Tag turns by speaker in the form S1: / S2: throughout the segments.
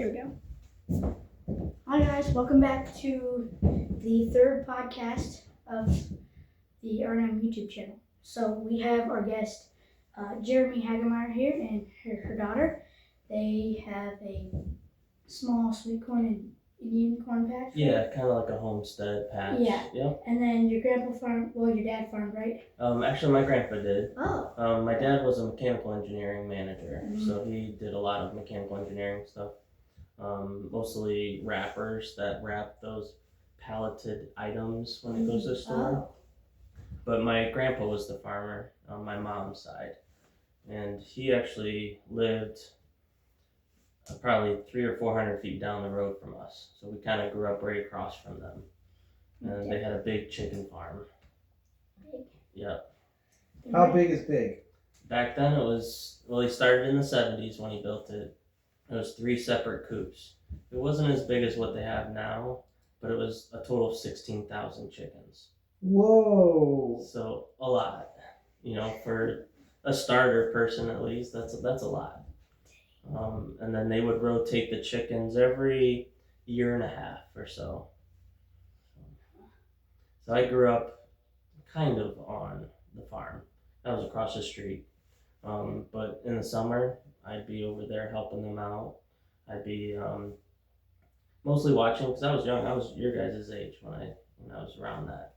S1: There we go. Hi guys, welcome back to the third podcast of the R&M YouTube channel. So we have our guest, Jeremy Hagemeyer here and her daughter. They have a small sweet corn and Indian corn patch.
S2: Yeah, kind of like a homestead patch.
S1: Yeah.
S2: Yep.
S1: And then your grandpa farmed, well, your dad farmed, right?
S2: Actually, my grandpa did.
S1: Oh.
S2: My dad was a mechanical engineering manager, so he did a lot of mechanical engineering stuff. Mostly wrappers that wrap those palleted items when it goes to the store.
S1: Oh.
S2: But my grandpa was the farmer on my mom's side, and he actually lived probably 300 or 400 feet down the road from us. So we kind of grew up right across from them, and they had a big chicken farm.
S1: Big.
S2: Yep.
S3: How big is big?
S2: Back then it was, well, he started in the 70s when he built it. It was 3 separate coops. It wasn't as big as what they have now, but it was a total of 16,000 chickens.
S3: Whoa!
S2: So a lot, for a starter person at least. That's a lot. And then they would rotate the chickens every year and a half or so. So I grew up kind of on the farm. That was across the street. But in the summer, I'd be over there helping them out. I'd be mostly watching because I was young. I was your guys' age when I was around that.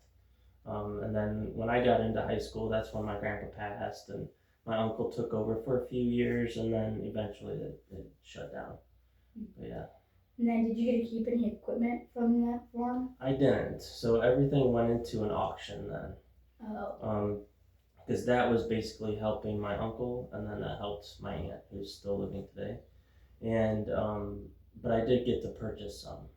S2: And then when I got into high school, that's when my grandpa passed, and my uncle took over for a few years, and then eventually it shut down. But yeah.
S1: And then did you get to keep any equipment from that farm?
S2: I didn't. So everything went into an auction then.
S1: Oh.
S2: Because that was basically helping my uncle, and then that helped my aunt, who's still living today. And but I did get to purchase some.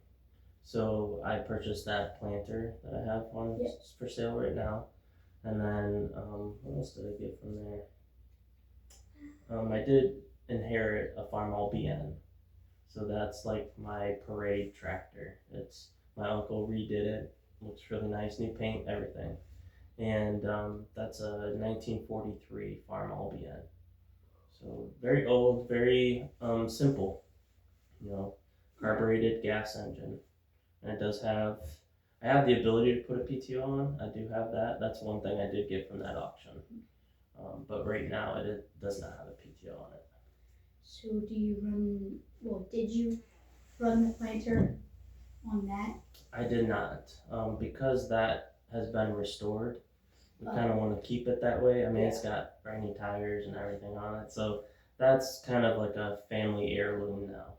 S2: So I purchased that planter that I have on for sale right now. And then what else did I get from there? I did inherit a Farm BN. So that's like my parade tractor. It's my uncle redid it. Looks really nice, new paint, everything. And that's a 1943 Farm BN. So very old, very simple, carbureted gas engine. And it does have, I have the ability to put a PTO on. I do have that. That's one thing I did get from that auction. But right now it does not have a PTO on it.
S1: So did you run the planter on that?
S2: I did not. Because that has been restored, we kind of want to keep it that way. I mean, It's got brand new tires and everything on it. So that's kind of like a family heirloom now.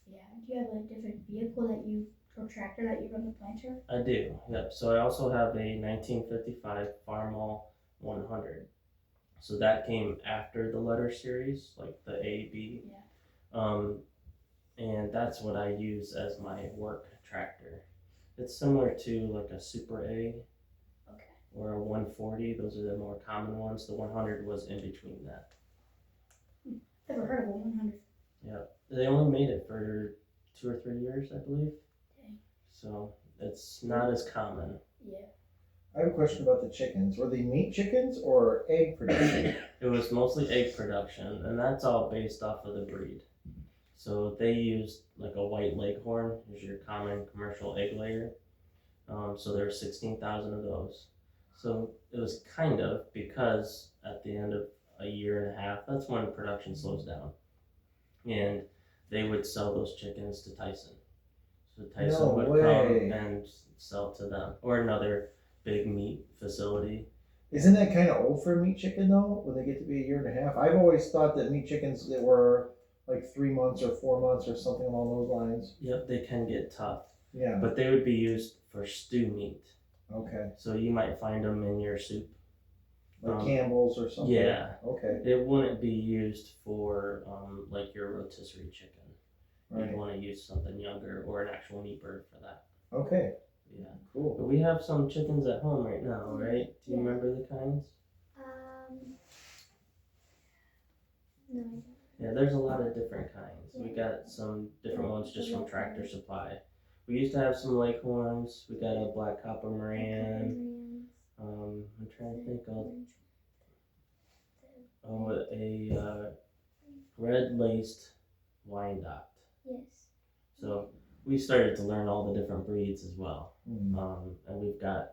S1: Yeah. Do you have a different vehicle or tractor that you run the planter?
S2: I do, yep. So I also have a 1955 Farmall 100. So that came after the letter series, like the A, B.
S1: Yeah.
S2: And that's what I use as my work tractor. It's similar to like a Super A.
S1: Okay.
S2: Or a 140. Those are the more common ones. The 100 was in between that.
S1: Never heard of a 100.
S2: Yep. They only made it for 2 or 3 years, I believe.
S1: Dang.
S2: So it's not as common.
S1: Yeah.
S3: I have a question about the chickens. Were they meat chickens or egg production?
S2: It was mostly egg production, and that's all based off of the breed. So they used like a white leghorn, is your common commercial egg layer. So there were 16,000 of those. So it was kind of because at the end of a year and a half, that's when production slows down. And they would sell those chickens to Tyson. So Tyson would come and sell to them, or another big meat facility.
S3: Isn't that kind of old for a meat chicken though, when they get to be a year and a half? I've always thought that meat chickens that were like 3 months or 4 months or something along those lines.
S2: Yep, they can get tough.
S3: Yeah.
S2: But they would be used for stew meat.
S3: Okay.
S2: So you might find them in your soup.
S3: Like Campbell's or something?
S2: Yeah.
S3: Okay.
S2: It wouldn't be used for like your rotisserie chicken.
S3: Right.
S2: You'd want to use something younger or an actual meat bird for that.
S3: Okay.
S2: Yeah.
S3: Cool.
S2: But we have some chickens at home right now, right? Do you remember the kinds?
S1: No, I don't.
S2: Yeah, there's a lot of different kinds. We got some different ones just from Tractor Supply. We used to have some Leghorns. We got a Black Copper Moran. I'm trying to think of a red laced Wyandotte.
S4: Yes.
S2: So we started to learn all the different breeds as well.
S3: Mm.
S2: And we've got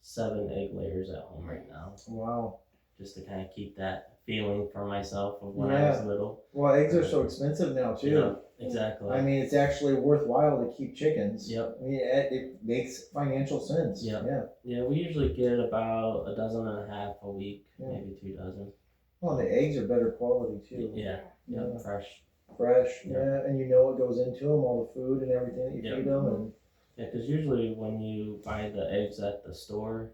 S2: 7 egg layers at home right now,
S3: Wow.
S2: just to kind of keep that feeling for myself of when I was
S3: Yeah.
S2: little.
S3: Well, eggs are so expensive now too.
S2: Yeah, exactly.
S3: I mean, it's actually worthwhile to keep chickens.
S2: Yep.
S3: I mean, it makes financial sense.
S2: Yep.
S3: Yeah.
S2: Yeah, we usually get about 1.5 dozen a week,
S3: Yeah.
S2: maybe 2 dozen.
S3: Well, the eggs are better quality too.
S2: Yeah,
S3: Yeah.
S2: fresh.
S3: Fresh.
S2: Yeah.
S3: Yeah. And you know what goes into them, all the food and everything that you
S2: Yep.
S3: feed them. And
S2: Yeah, because usually when you buy the eggs at the store,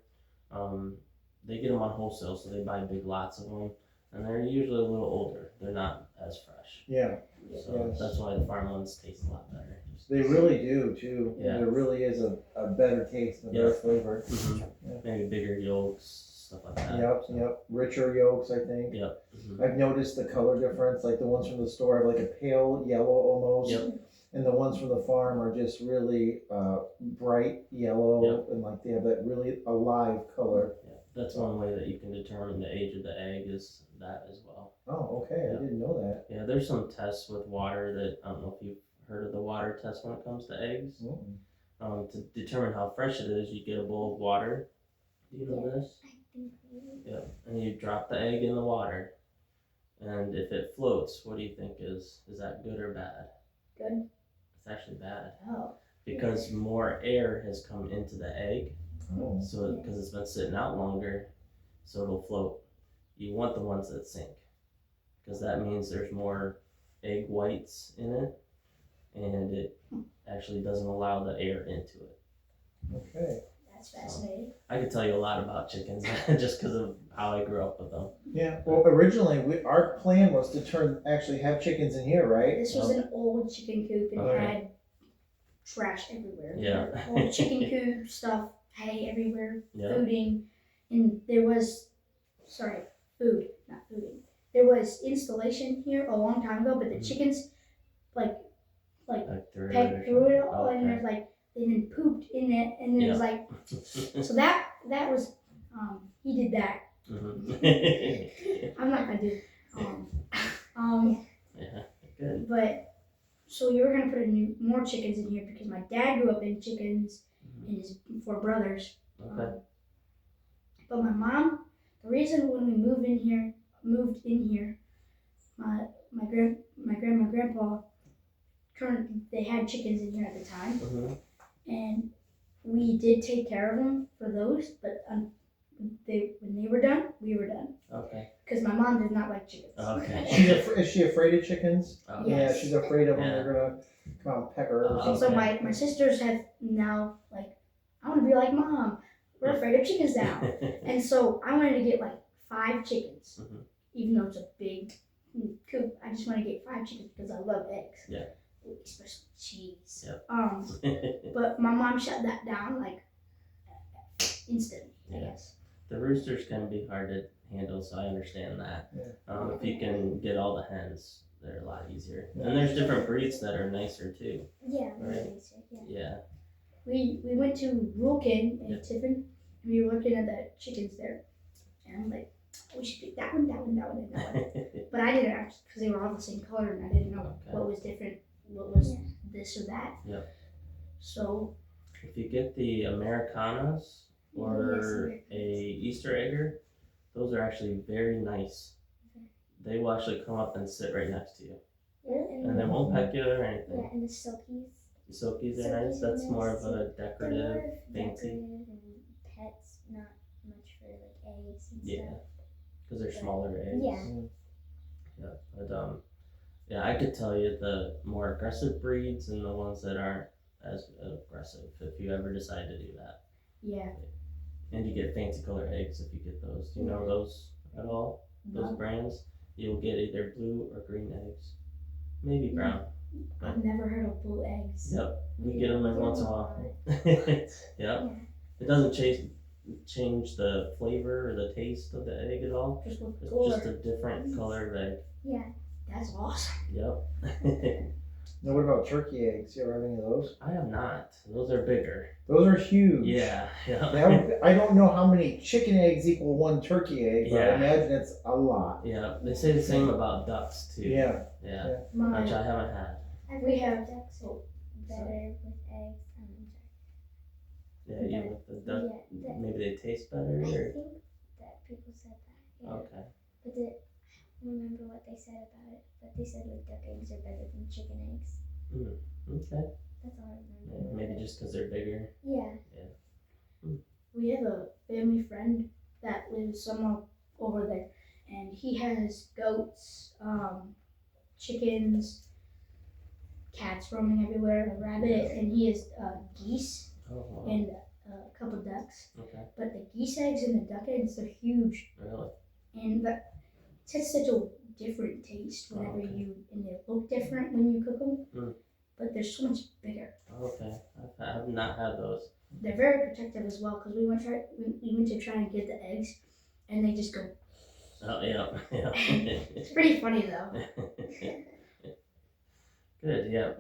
S2: they get them on wholesale, so they buy big lots of them, and they're usually a little older. They're not as fresh.
S3: yeah,
S2: So
S3: Yes.
S2: that's why the farm ones taste a lot better.
S3: they really do too.
S2: Yeah.
S3: There really is a better taste, and a better
S2: Yeah.
S3: flavor.
S2: Yeah. Maybe bigger yolks, stuff like that.
S3: Yep. Richer yolks, I think.
S2: Yep.
S3: I've noticed the color difference. Like the ones from the store have like a pale yellow almost.
S2: Yep.
S3: And the ones from the farm are just really bright yellow, and like they have that really alive color.
S2: Yeah. That's one way that you can determine the age of the egg is that as well.
S3: Oh, okay.
S2: Yeah.
S3: I didn't know that.
S2: Yeah, there's some tests with water that I don't know if you've heard of the water test when it comes to eggs.
S3: Mm-mm.
S2: To determine how fresh it is, you get a bowl of water. Do you know this?
S4: I think
S2: Yep. And you drop the egg in the water, and if it floats, what do you think is that good or bad?
S1: Good.
S2: It's actually bad
S1: Oh.
S2: because more air has come into the egg,
S3: Oh.
S2: so because it's been sitting out longer, so it'll float. You want the ones that sink, because that means there's more egg whites in it, and it actually doesn't allow the air into it.
S3: Okay.
S1: That's fascinating.
S2: I could tell you a lot about chickens just because of how I grew up with them.
S3: Yeah. Well, originally our plan was to actually have chickens in here, right?
S1: This was an old chicken coop and it
S2: Okay.
S1: had trash everywhere.
S2: Yeah.
S1: Old chicken coop stuff, hay everywhere,
S2: Yeah.
S1: fooding, and there was, food, not fooding. There was installation here a long time ago, but the chickens, like
S2: Like through
S1: pecked
S2: it
S1: through it
S2: or
S1: all, and
S2: something.
S1: there's like they then pooped in it, and it was like, so that was, he did that.
S2: Mhm.
S1: I'm not gonna do, um,
S2: Yeah, good.
S1: but so you were gonna put more chickens in here because my dad grew up in chickens and his 4 brothers.
S2: Okay.
S1: But my mom, the reason when we moved in here, my grandpa, they had chickens in here at the time,
S2: Mm-hmm.
S1: and we did take care of them for those. But when they were done, we were done
S2: Okay.
S1: because my mom did not like chickens.
S2: Okay.
S3: Is she afraid of chickens?
S2: Oh,
S1: Yeah.
S3: Yeah, she's afraid of them.
S2: Yeah.
S3: They're gonna come out and peck her. Or
S2: Oh,
S1: And
S3: something.
S1: so my sisters have now I want to be like mom. We're afraid of chickens now. And so I wanted to get 5 chickens,
S2: Mhm.
S1: even though it's a big coop. I just want to get 5 chickens because I love eggs.
S2: Yeah.
S1: Especially cheese.
S2: Yep.
S1: But my mom shut that down instantly, I
S2: Yeah.
S1: guess.
S2: The roosters can be hard to handle, so I understand that.
S3: Yeah.
S2: If you can get all the hens, they're a lot easier.
S3: Yeah.
S2: And there's different breeds that are nicer too.
S4: Yeah,
S2: Right.
S4: really, so, yeah.
S2: Yeah.
S1: We went to Rulkin and
S2: Yeah.
S1: Tiffin, and we were looking at the chickens there. And I'm like, we should pick that one, and that one. But I didn't actually, because they were all the same color, and I didn't know
S2: Okay.
S1: what was different, what was
S4: Yeah.
S1: this or that.
S2: Yep.
S1: So,
S2: If you get the Americanas or
S4: Yes,
S2: a Easter egger, those are actually very nice. They will actually come up and sit right next to you, and they won't peck you or anything.
S4: Yeah, and the silkies.
S2: The silkies are
S4: Silkies
S2: nice.
S4: are
S2: That's more
S4: nice,
S2: of a
S4: They're
S2: decorative,
S4: more
S2: fancy.
S4: decorative and pets, not much for eggs and
S2: Yeah,
S4: stuff.
S2: because they're smaller eggs.
S4: Yeah.
S2: Yeah, but yeah, I could tell you the more aggressive breeds and the ones that aren't as aggressive if you ever decide to do that.
S1: yeah.
S2: And you get fancy color eggs if you get those. Do you know those at all? Those
S1: No,
S2: brands? You'll get either blue or green eggs. Maybe brown.
S1: I've never heard of blue eggs.
S2: Yep, we get them every once in a while. Yep.
S4: Yeah.
S2: It doesn't change the flavor or the taste of the egg at all.
S1: Just look
S2: It's
S1: cooler.
S2: just a different color of egg.
S4: Yeah.
S1: That's awesome.
S2: Yep.
S3: Now, what about turkey eggs? You ever have any of those?
S2: I have not. Those are bigger.
S3: Those are huge.
S2: Yeah.
S3: I don't know how many chicken eggs equal one turkey egg, but I
S2: Yeah.
S3: imagine it's a lot.
S2: Yeah. They say the same about ducks too.
S3: Yeah.
S2: Yeah.
S1: My
S2: Which I haven't had.
S4: I've
S1: We
S4: heard
S1: have-
S4: that ducks are
S1: oh,
S4: better with eggs.
S2: Yeah, you with the duck.
S4: Yeah,
S2: Maybe they taste better.
S4: I
S2: Or?
S4: think that people said that. Yeah.
S2: Okay.
S4: But I don't remember what they said about it. But they said like duck eggs are better than chicken eggs.
S2: Okay.
S4: That's all I
S2: Yeah,
S4: remember.
S2: maybe just because they're bigger.
S4: Yeah.
S1: We have a family friend that lives somewhere over there, and he has goats, chickens, cats roaming everywhere, a rabbit, and he has geese
S2: Oh wow.
S1: and a couple ducks.
S2: Okay.
S1: But the geese eggs and the duck eggs are huge,
S2: Really?
S1: and it has such a different taste whenever
S2: okay.
S1: and they look different when you cook them.
S2: Mm.
S1: But they're so much bigger.
S2: Okay. I have not had those.
S1: They're very protective as well because we went to try and get the eggs, and they just go.
S2: Oh yeah. Yeah.
S1: It's pretty funny though.
S2: Good. Yeah.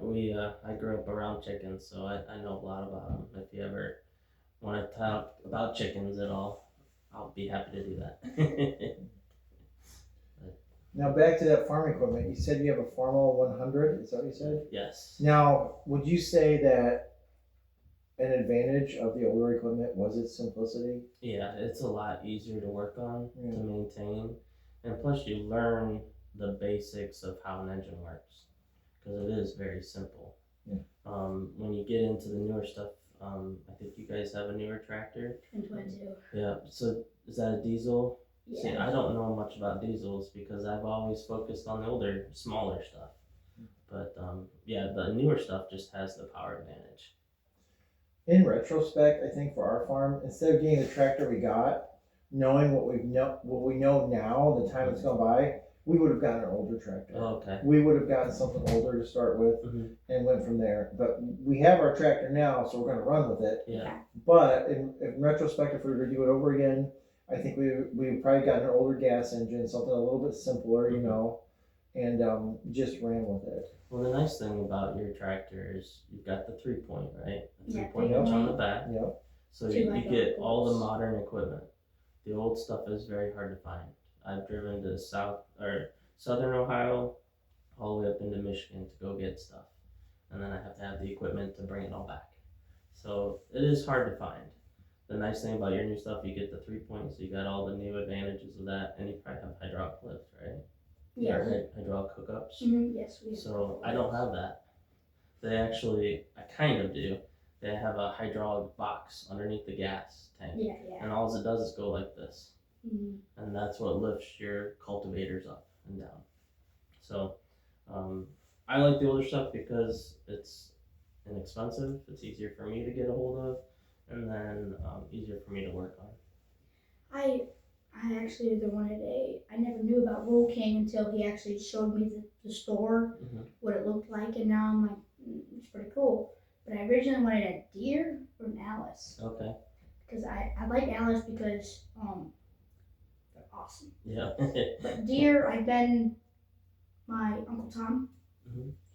S2: I grew up around chickens, so I know a lot about them. If you ever want to talk about chickens at all, I'll be happy to do that.
S3: Now back to that farm equipment. You said you have a Farmall 100. Is that what you said?
S2: Yes.
S3: Now, would you say that an advantage of the older equipment was its simplicity?
S2: Yeah, it's a lot easier to work on,
S3: Yeah.
S2: to maintain, and plus you learn the basics of how an engine works, because it is very simple.
S3: Yeah.
S2: When you get into the newer stuff, I think you guys have a newer tractor.
S1: And twin too.
S2: Yeah. So is that a diesel? See,
S1: Yeah.
S2: I don't know much about diesels because I've always focused on the older, smaller stuff. But yeah, the newer stuff just has the power advantage.
S3: In retrospect, I think for our farm, instead of getting the tractor we got, knowing what we know now, the time it's gone by, we would have gotten an older tractor.
S2: Oh, okay.
S3: We would have gotten something older to start with and went from there. But we have our tractor now, so we're going to run with it.
S2: Yeah.
S3: But in retrospect, if we were to do it over again, I think we probably got an older gas engine, something a little bit simpler, you know, and just ran with it.
S2: Well, the nice thing about your tractor is you've got the 3-point, right? The
S1: Yeah,
S2: 3-point
S3: three-point.
S2: hitch on the back.
S3: Yep.
S2: So
S1: Two
S2: you
S1: hydraulic
S2: get all the
S1: bolts.
S2: modern equipment. The old stuff is very hard to find. I've driven to southern Ohio, all the way up into Michigan to go get stuff, and then I have to have the equipment to bring it all back. So it is hard to find. The nice thing about your new stuff, you get the 3-point, so you got all the new advantages of that, and you probably have hydraulic lifts, right?
S1: Yeah.
S2: Or hydraulic hookups.
S1: Yes, we have.
S2: So I don't have that. I kind of do. They have a hydraulic box underneath the gas tank.
S1: Yeah.
S2: And all it does is go like this.
S1: Mhm.
S2: And that's what lifts your cultivators up and down. So I like the older stuff because it's inexpensive. It's easier for me to get a hold of, and then easier for me to work on.
S1: I actually either wanted I never knew about Roll King until he actually showed me the store, what it looked like, and now I'm like, it's pretty cool. But I originally wanted a Deere or an Alice.
S2: Okay.
S1: Because I like Alice because they're awesome.
S2: Yeah.
S1: But Deere, my Uncle Tom,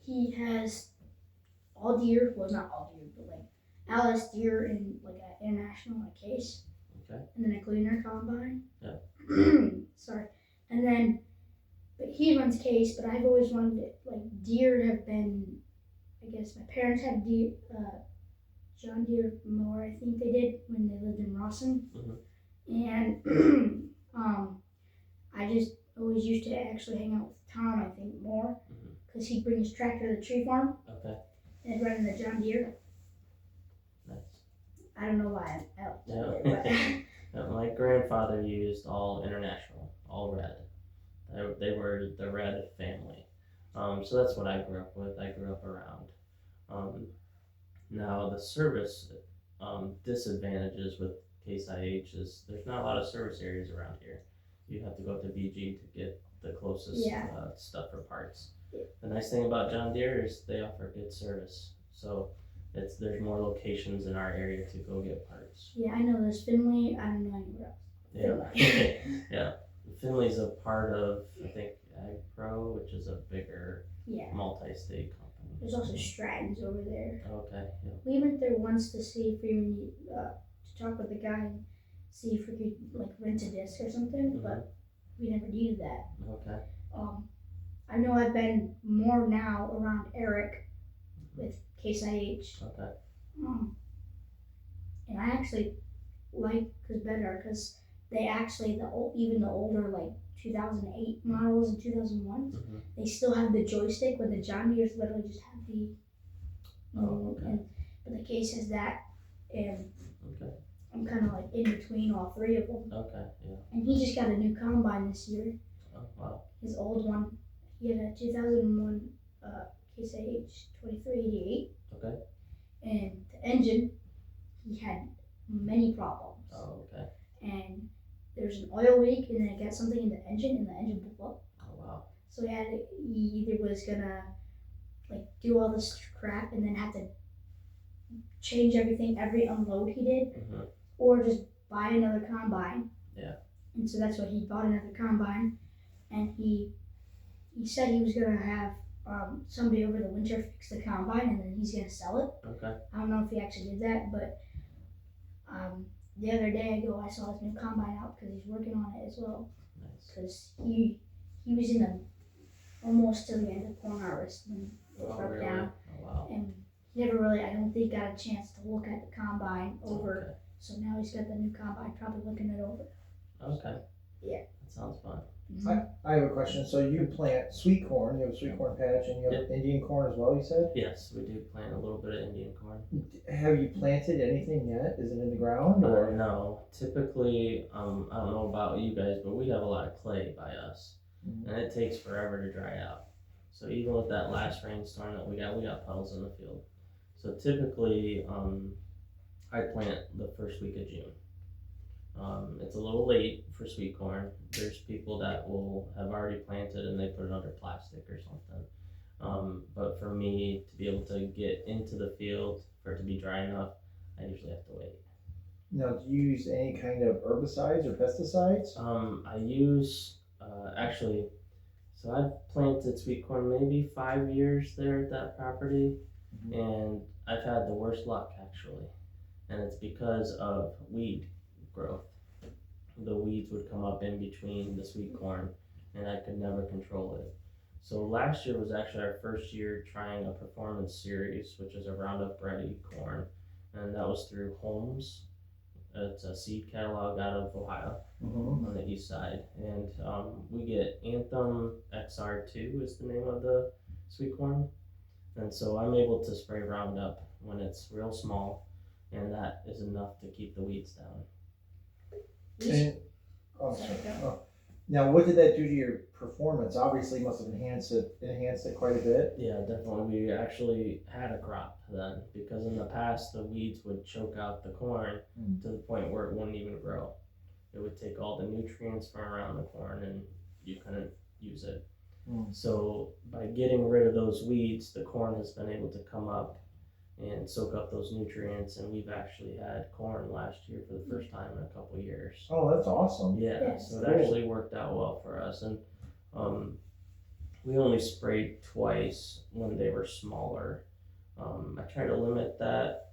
S1: he has all Deere, well not all Deere, but like Alice Deere in like an international case.
S2: Okay.
S1: And then a Gleaner combine.
S2: Yeah.
S1: Sorry. And then, but he runs case, but I've always wanted it. Like Deere have been, I guess my parents had John Deere mower, I think they did when they lived in Rawson. And I just always used to actually hang out with Tom, I think, more. Because he'd bring his tractor to the tree farm.
S2: Okay.
S1: And I'd run in the John Deere.
S2: Nice.
S1: I don't know why I like John
S2: Yeah.
S1: Deere,
S2: Yeah, my grandfather used all international, all red. They were the red family. So that's what I grew up with. I grew up around. Now the service disadvantages with Case IH is there's not a lot of service areas around here. You have to go up to BG to get the closest stuff for parts. The nice thing about John Deere is they offer good service. So there's more locations in our area to go get parts.
S1: Yeah, I know there's Finley. I don't know anywhere else.
S2: Yeah. Yeah. Finley's a part of, I think, AgPro, which is a bigger multi-state company.
S1: There's also Stratton's over there.
S2: Okay. Yeah.
S1: We went there once to see if we need to talk with the guy and see if we could like rent a disc or something, but we never needed that.
S2: Okay.
S1: I know I've been more now around Eric with Case IH.
S2: Okay.
S1: And I actually like his better because they actually even the older like 2008 models and 2001s,
S2: Mhm.
S1: they still have the joystick. Where the John Deere's literally just have the.
S2: Oh, okay.
S1: But the Case has that, and
S2: Okay.
S1: I'm kind of like in between all three of them.
S2: Okay. Yeah.
S1: And he just got a new combine this year.
S2: Oh, wow.
S1: His old one, he had a 2001 Case IH 2388.
S2: Okay.
S1: And the engine, he had many problems.
S2: Oh, okay.
S1: And there's an oil leak, and then it got something in the engine, and the engine blew up.
S2: Oh, wow.
S1: So he either was gonna like do all this crap and then have to change everything every unload he did,
S2: Mhm.
S1: or just buy another combine.
S2: Yeah.
S1: And so that's why he bought another combine, and he said he was gonna have somebody over the winter fix the combine, and then he's gonna sell it.
S2: Okay.
S1: I don't know if he actually did that, but the other day I saw his new combine out because he's working on it as well.
S2: Nice.
S1: Because he was in the almost to the end of corn harvest when it
S2: Oh,
S1: broke
S2: really?
S1: down,
S2: Oh, wow.
S1: and he never really, I don't think, got a chance to look at the combine over.
S2: Okay.
S1: So now he's got the new combine, probably looking it over.
S2: Okay.
S1: Yeah.
S2: That sounds fun.
S3: I have a question. So you plant sweet corn, you have a sweet corn patch, and you have Indian corn as well, you said?
S2: Yes, we do plant a little bit of Indian corn.
S3: Have you planted anything yet? Is it in the ground or?
S2: No. Typically, I don't know about you guys, but we have a lot of clay by us,
S3: Mhm.
S2: and it takes forever to dry out. So even with that last rainstorm that we got puddles in the field. So typically, I plant the first week of June. It's a little late for sweet corn. There's people that will have already planted and they put it under plastic or something. But for me to be able to get into the field for it to be dry enough, I usually have to wait.
S3: Now, do you use any kind of herbicides or pesticides?
S2: I use actually. So I've planted sweet corn maybe 5 years there at that property, and I've had the worst luck actually, and it's because of weed growth. The weeds would come up in between the sweet corn, and I could never control it. So last year was actually our first year trying a performance series, which is a Roundup Ready corn, and that was through Holmes. It's a seed catalog out of Ohio on the east side, and we get Anthem XR2 is the name of the sweet corn, and so I'm able to spray Roundup when it's real small, and that is enough to keep the weeds down.
S3: And, now, what did that do to your performance? Obviously, it must have enhanced it quite a bit.
S2: Yeah, definitely. We actually had a crop then, because in the past the weeds would choke out the corn to the point where it wouldn't even grow. It would take all the nutrients from around the corn and you couldn't use it. So by getting rid of those weeds, the corn has been able to come up and soak up those nutrients, and we've actually had corn last year for the first time in a couple of years.
S3: Oh, that's awesome.
S2: Yeah, so it actually worked out well for us, and we only sprayed twice when they were smaller. I try to limit that,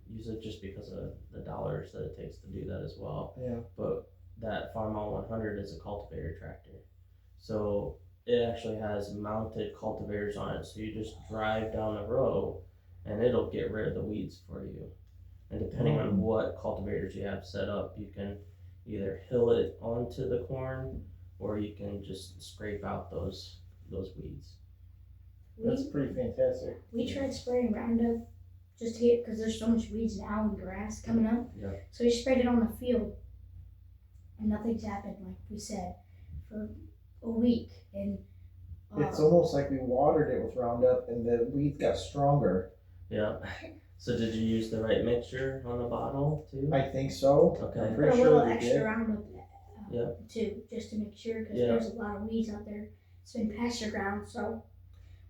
S2: use it just because of the dollars that it takes to do that as well.
S3: Yeah.
S2: But that Farmall 100 is a cultivator tractor, so it actually has mounted cultivators on it, so you just drive down the row and it'll get rid of the weeds for you. And depending on what cultivators you have set up, you can either hill it onto the corn or you can just scrape out those weeds.
S3: That's pretty fantastic.
S1: We tried spraying Roundup just to get, because there's so much weeds now and grass coming up.
S2: Yeah.
S1: So we sprayed it on the field, and nothing's happened, like we said, for a week. And
S3: It's almost like we watered it with Roundup and the weeds got stronger.
S2: Yeah. So did you use the right mixture on the bottle too?
S3: I think so.
S2: Okay.
S3: I'm
S1: put
S3: pretty
S1: a
S3: sure
S1: little
S3: we
S1: extra
S3: did.
S1: Roundup
S2: Yeah.
S1: too, just to make sure, because
S2: Yeah.
S1: there's a lot of weeds out there. It's been pasture ground, so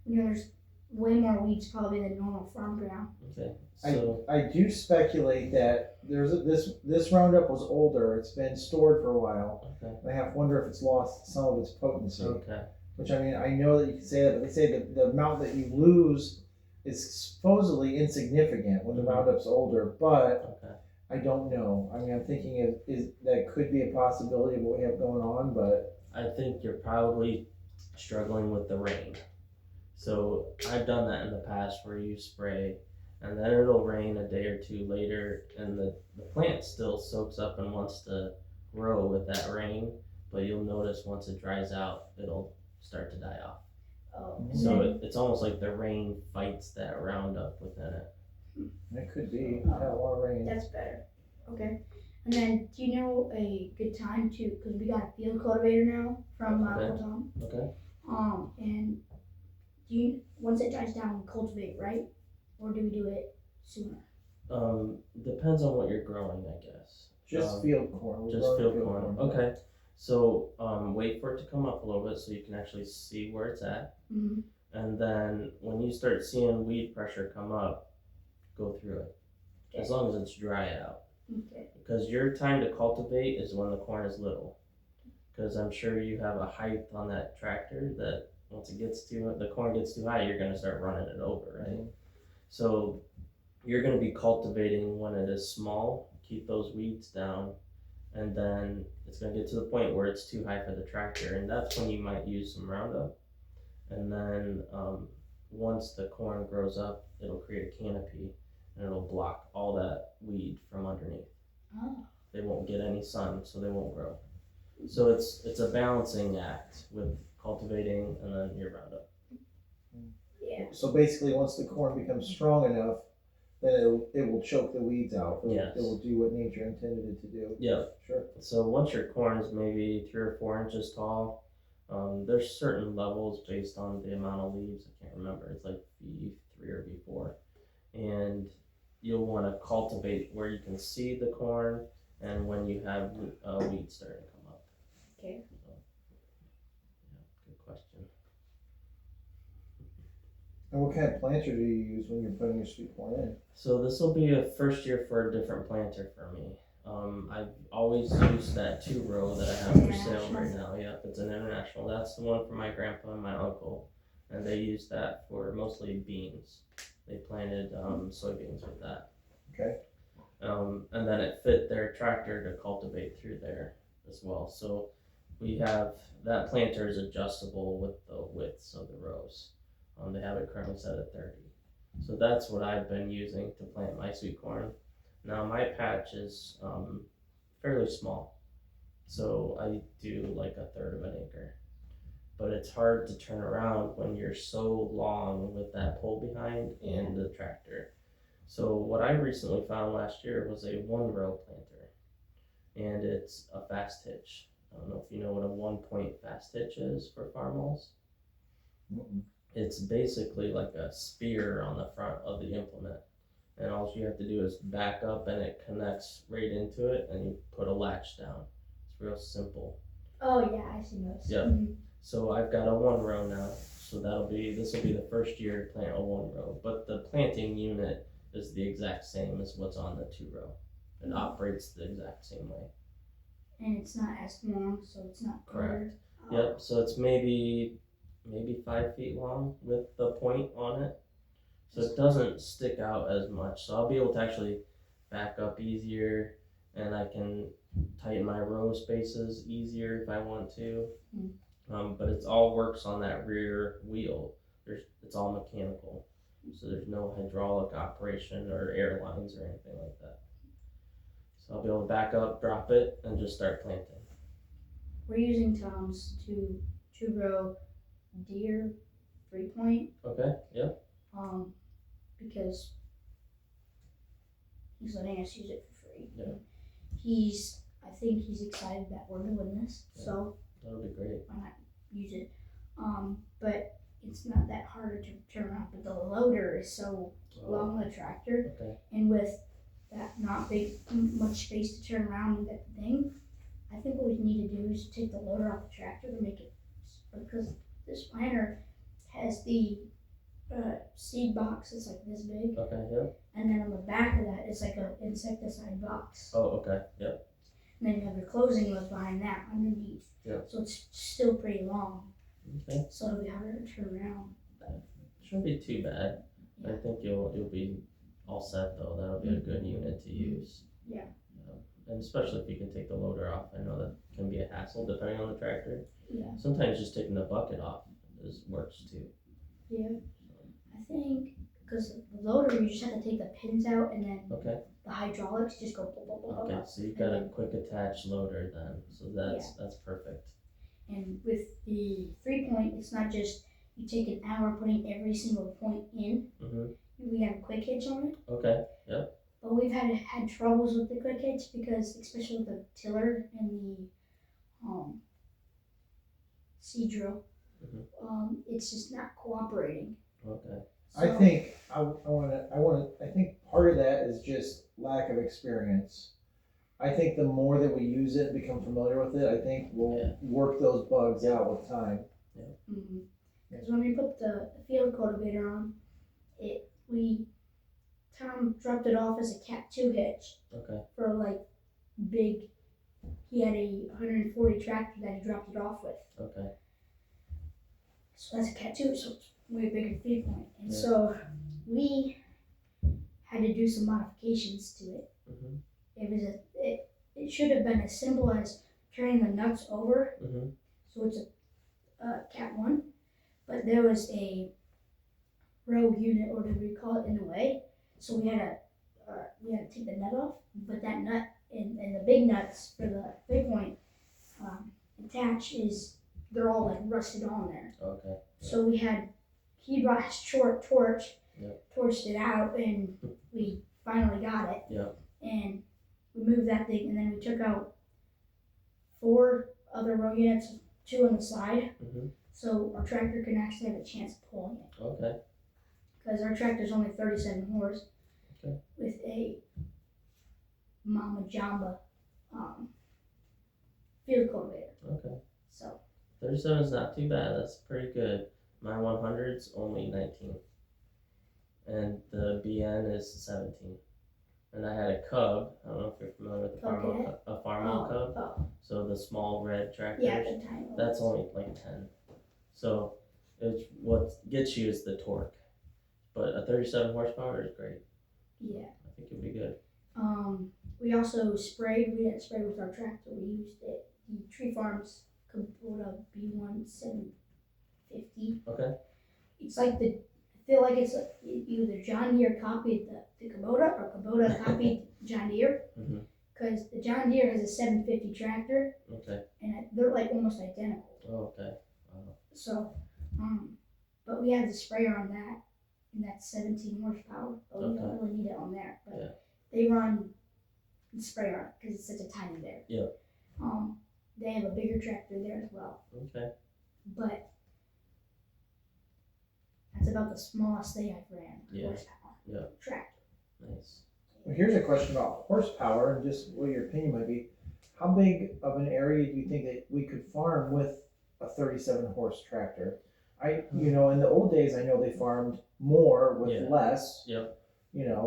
S1: there's way more weeds probably than normal farm ground.
S2: Okay. So
S3: I do speculate that this Roundup was older. It's been stored for a while.
S2: okay.
S3: And I have to wonder if it's lost some of its potency.
S2: Okay.
S3: Which, I mean, I know that you can say that, but they say that the amount that you lose is supposedly insignificant when the Roundup's older, but
S2: Okay.
S3: I don't know. I mean, I'm thinking is that could be a possibility of what we have going on, but
S2: I think you're probably struggling with the rain. So I've done that in the past where you spray and then it'll rain a day or two later and the plant still soaks up and wants to grow with that rain, but you'll notice once it dries out, it'll start to die off.
S1: Oh, and
S2: So
S1: then,
S2: it's almost like the rain fights that Roundup within it.
S3: It could be, got a lot of rain.
S1: that's better. Okay. And then, do you know a good time to? Because we got a field cultivator now from
S2: Okay.
S1: Uncle Tom.
S2: Okay.
S1: And do you once it dries down, we cultivate, right? Or do we do it sooner?
S2: Depends on what you're growing, I guess.
S3: Just field corn. We're
S2: Just
S3: growing
S2: field corn. Okay. So wait for it to come up a little bit so you can actually see where it's at.
S1: Mm-hmm.
S2: And then when you start seeing weed pressure come up, go through it.
S1: Okay.
S2: As long as it's dry out.
S1: Okay.
S2: Because your time to cultivate is when the corn is little. Because I'm sure you have a height on that tractor that once it gets the corn gets too high, you're going to start running it over, right? So you're going to be cultivating when it is small, keep those weeds down, and then it's going to get to the point where it's too high for the tractor, and that's when you might use some Roundup. And then once the corn grows up, it'll create a canopy and it'll block all that weed from underneath.
S1: Oh.
S2: They won't get any sun, so they won't grow. So it's a balancing act with cultivating and then your Roundup.
S1: Yeah.
S3: So basically, once the corn becomes strong enough, then it will choke the weeds out.
S2: Yes.
S3: It will do what nature intended it to do.
S2: Yeah.
S3: Sure.
S2: So once your corn is maybe 3 or 4 inches tall, there's certain levels based on the amount of leaves. I can't remember. It's like V3 or V4, and you'll want to cultivate where you can see the corn and when you have weeds starting to come up.
S1: Okay.
S2: So, yeah, good question.
S3: And what kind of planter do you use when you're putting your sweet corn in?
S2: So this will be a first year for a different planter for me. I've always used that 2-row that I have for sale right now. Yep, it's an international. That's the one for my grandpa and my uncle, and they used that for mostly beans. They planted soybeans with that.
S3: Okay.
S2: And then it fit their tractor to cultivate through there as well. So we have that planter is adjustable with the widths of the rows. They have it currently set at 30. So that's what I've been using to plant my sweet corn. Now my patch is fairly small, so I do like 1/3 of an acre. But it's hard to turn around when you're so long with that pole behind and the tractor. So what I recently found last year was a 1-row planter, and it's a fast hitch. I don't know if you know what a 1-point fast hitch is for farmholes.
S3: Mm-mm.
S2: It's basically like a spear on the front of the implement, and all you have to do is back up and it connects right into it, and you put a latch down. It's real simple.
S1: Oh yeah, I see those.
S2: Yeah.
S1: Mm-hmm.
S2: So I've got a 1-row now, so this will be the first year to plant a 1-row, but the planting unit is the exact same as what's on the 2-row. It operates the exact same way.
S1: And it's not as long, so it's not
S2: Correct.
S1: Oh.
S2: Yep, so it's maybe 5 feet long with the point on it. So it doesn't stick out as much. So I'll be able to actually back up easier, and I can tighten my row spaces easier if I want to. But it all works on that rear wheel. It's all mechanical. So there's no hydraulic operation or air lines or anything like that. So I'll be able to back up, drop it, and just start planting.
S1: We're using Tom's 2-row deer 3-point.
S2: Okay, yep.
S1: Because he's letting us use it for free.
S2: Yeah.
S1: I think he's excited that we're doing this, so
S2: That'll be great.
S1: why not use it? But it's not that hard to turn around, but the loader is so long on the tractor,
S2: Okay.
S1: and with that not much space to turn around with that thing, I think what we need to do is take the loader off the tractor to make it, because this planter has the seed box that's like this big,
S2: Okay, yep.
S1: and then on the back of that it's like an insecticide box.
S2: Oh, okay, yep.
S1: And then you have your closing goes behind that underneath.
S2: Yep.
S1: So it's still pretty long.
S2: Okay.
S1: So it'll be harder to turn around.
S2: Shouldn't be too bad. I think you'll be all set though. That'll be a good unit to use.
S1: Yeah.
S2: And especially if you can take the loader off. I know that can be a hassle depending on the tractor.
S1: Yeah.
S2: Sometimes just taking the bucket off works too.
S1: Yeah. I think because the loader, you just have to take the pins out and then
S2: Okay.
S1: the hydraulics just go. Blah, blah, blah, blah,
S2: Okay,
S1: blah.
S2: so you've got a quick attach loader then, so that's perfect.
S1: And with the 3-point, it's not just you take an hour putting every single point in.
S2: Mhm.
S1: We have quick hits on it.
S2: Okay. Yep.
S1: But we've had troubles with the quick hits because, especially with the tiller and the seed drill, it's just not cooperating.
S2: Okay.
S1: So,
S3: I think I think part of that is just lack of experience. I think the more that we use it and become familiar with it, I think we'll work those bugs out with time.
S1: because when we put the field cultivator on, Tom dropped it off as a Cat 2 hitch.
S2: Okay.
S1: For like big, he had a 140 tractor that he dropped it off with.
S2: Okay.
S1: So that's a Cat 2, so it's way bigger 3-point. And
S2: Yeah.
S1: so we had to do some modifications to it.
S2: Mhm.
S1: It should have been as simple as turning the nuts over,
S2: Mhm.
S1: so it's a Cat 1, but there was a row unit, or did we call it, in the way, so we had to take the nut off, but that nut and the big nuts for the 3-point attach they're all like rusted on there.
S2: Okay.
S1: So he brought his torch,
S2: Yep.
S1: torched it out, and we finally got it.
S2: Yep.
S1: And we moved that thing, and then we took out 4 other row units, 2 on the side,
S2: Mhm.
S1: so our tractor can actually have a chance of pulling it.
S2: Okay.
S1: Because our tractor's only 37 horse
S2: Okay.
S1: with a Mama Jamba field cultivator.
S2: Okay.
S1: So
S2: 37 is not too bad. That's pretty good. My 100's only 19, and the BN is 17. And I had a Cub. I don't know if you're familiar with the a Farmo Cub.
S1: Oh.
S2: So the small red tractors.
S1: Yeah, the tiny ones.
S2: That's only like 10. So it's what gets you is the torque. But a 37 horsepower is great.
S1: Yeah.
S2: I think it'd be good.
S1: We also sprayed. We didn't spray with our tractor. We used the Tree Farm's Kubota B1 750.
S2: Okay.
S1: It's like I feel like it's either John Deere copied the Kubota or Kubota copied John Deere.
S2: Mhm.
S1: Because the John Deere has a 750 tractor,
S2: Okay.
S1: and they're like almost identical.
S2: Oh, okay.
S1: So, but we had the sprayer on that, and that's 17 horsepower. But we don't really need it on there. But they run the sprayer because it's such a tiny bear.
S2: Yeah.
S1: They have a bigger tractor there as well.
S2: Okay.
S1: But that's about the smallest thing I've ran.
S2: Yeah.
S1: Horsepower.
S2: Yeah.
S1: Tractor.
S2: Nice.
S3: Well, here's a question about horsepower and just what your opinion might be. How big of an area do you think that we could farm with a 37 horse tractor? In the old days, I know they farmed more with less.
S2: Yep.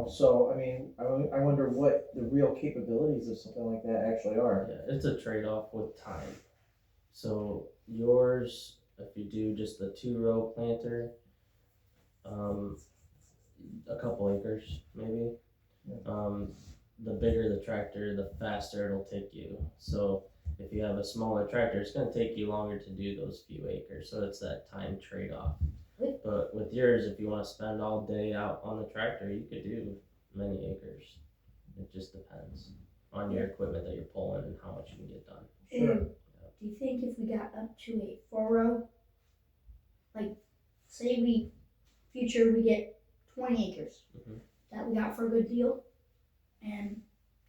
S3: So I mean, I wonder what the real capabilities of something like that actually are.
S2: Yeah, it's a trade-off with time. So yours, if you do just the 2-row planter, a couple acres maybe. The bigger the tractor, the faster it'll take you. So if you have a smaller tractor, it's going to take you longer to do those few acres. So it's that time trade-off. But with yours, if you want to spend all day out on the tractor, you could do many acres. It just depends on your equipment that you're pulling and how much you can get done.
S3: Sure.
S1: Do you think if we got up to a 4-row, like say we get 20 acres that we got for a good deal, and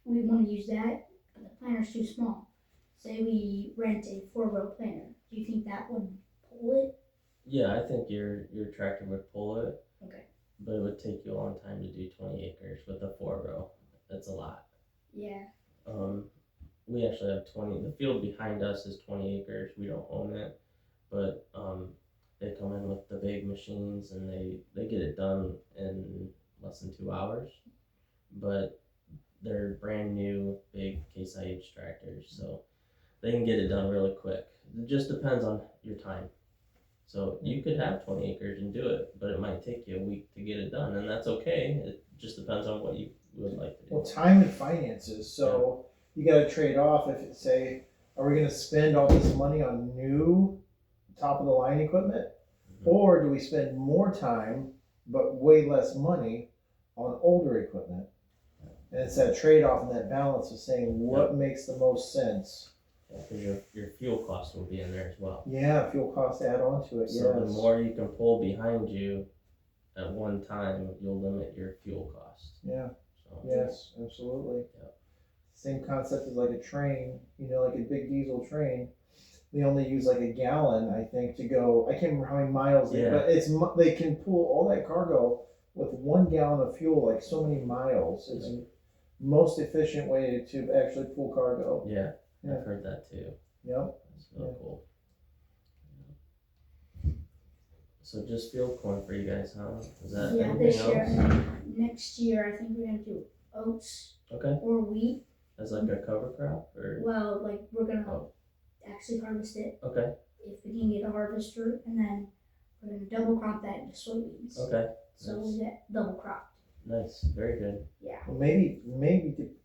S1: we want to use that, but the planter's too small. Say we rent a 4-row planter. Do you think that would pull it?
S2: Yeah, I think your tractor would pull it.
S1: Okay.
S2: But it would take you a long time to do 20 acres with a 4-row. That's a lot.
S1: Yeah.
S2: We actually have 20. The field behind us is 20 acres. We don't own it, but they come in with the big machines and they get it done in less than 2 hours. But they're brand new big Case IH tractors, so they can get it done really quick. It just depends on your time. So you could have 20 acres and do it, but it might take you a week to get it done, and that's okay. It just depends on what you would like to do.
S3: Well, time and finances. So you got to trade off. If it's say, are we going to spend all this money on new top of the line equipment, Or do we spend more time but way less money on older equipment? And it's that trade-off and that balance of saying what makes the most sense.
S2: Because your fuel cost will be in there as well.
S3: Yeah, fuel costs add on to it, yes.
S2: So the more you can pull behind you at one time, you'll limit your fuel cost.
S3: Yeah,
S2: So,
S3: yes, absolutely.
S2: Yep.
S3: Same concept as like a train, like a big diesel train. They only use like a gallon, I think, to go. I can't remember how many miles, but they can pull all that cargo with 1 gallon of fuel, like so many miles. It's most efficient way to actually pull cargo.
S2: Yeah, I've heard that too.
S3: Yep.
S2: That's really cool. So just field corn for you guys, huh? Is that anything
S1: this
S2: else?
S1: year. And then next year, I think we're gonna do oats
S2: Okay.
S1: or wheat.
S2: As like a cover crop, or
S1: Well, like we're gonna actually harvest it
S2: okay.
S1: if we can get a harvester, and then we're gonna double crop that into soybeans.
S2: Okay.
S1: So we get double cropped.
S2: Nice. Very good.
S1: Yeah.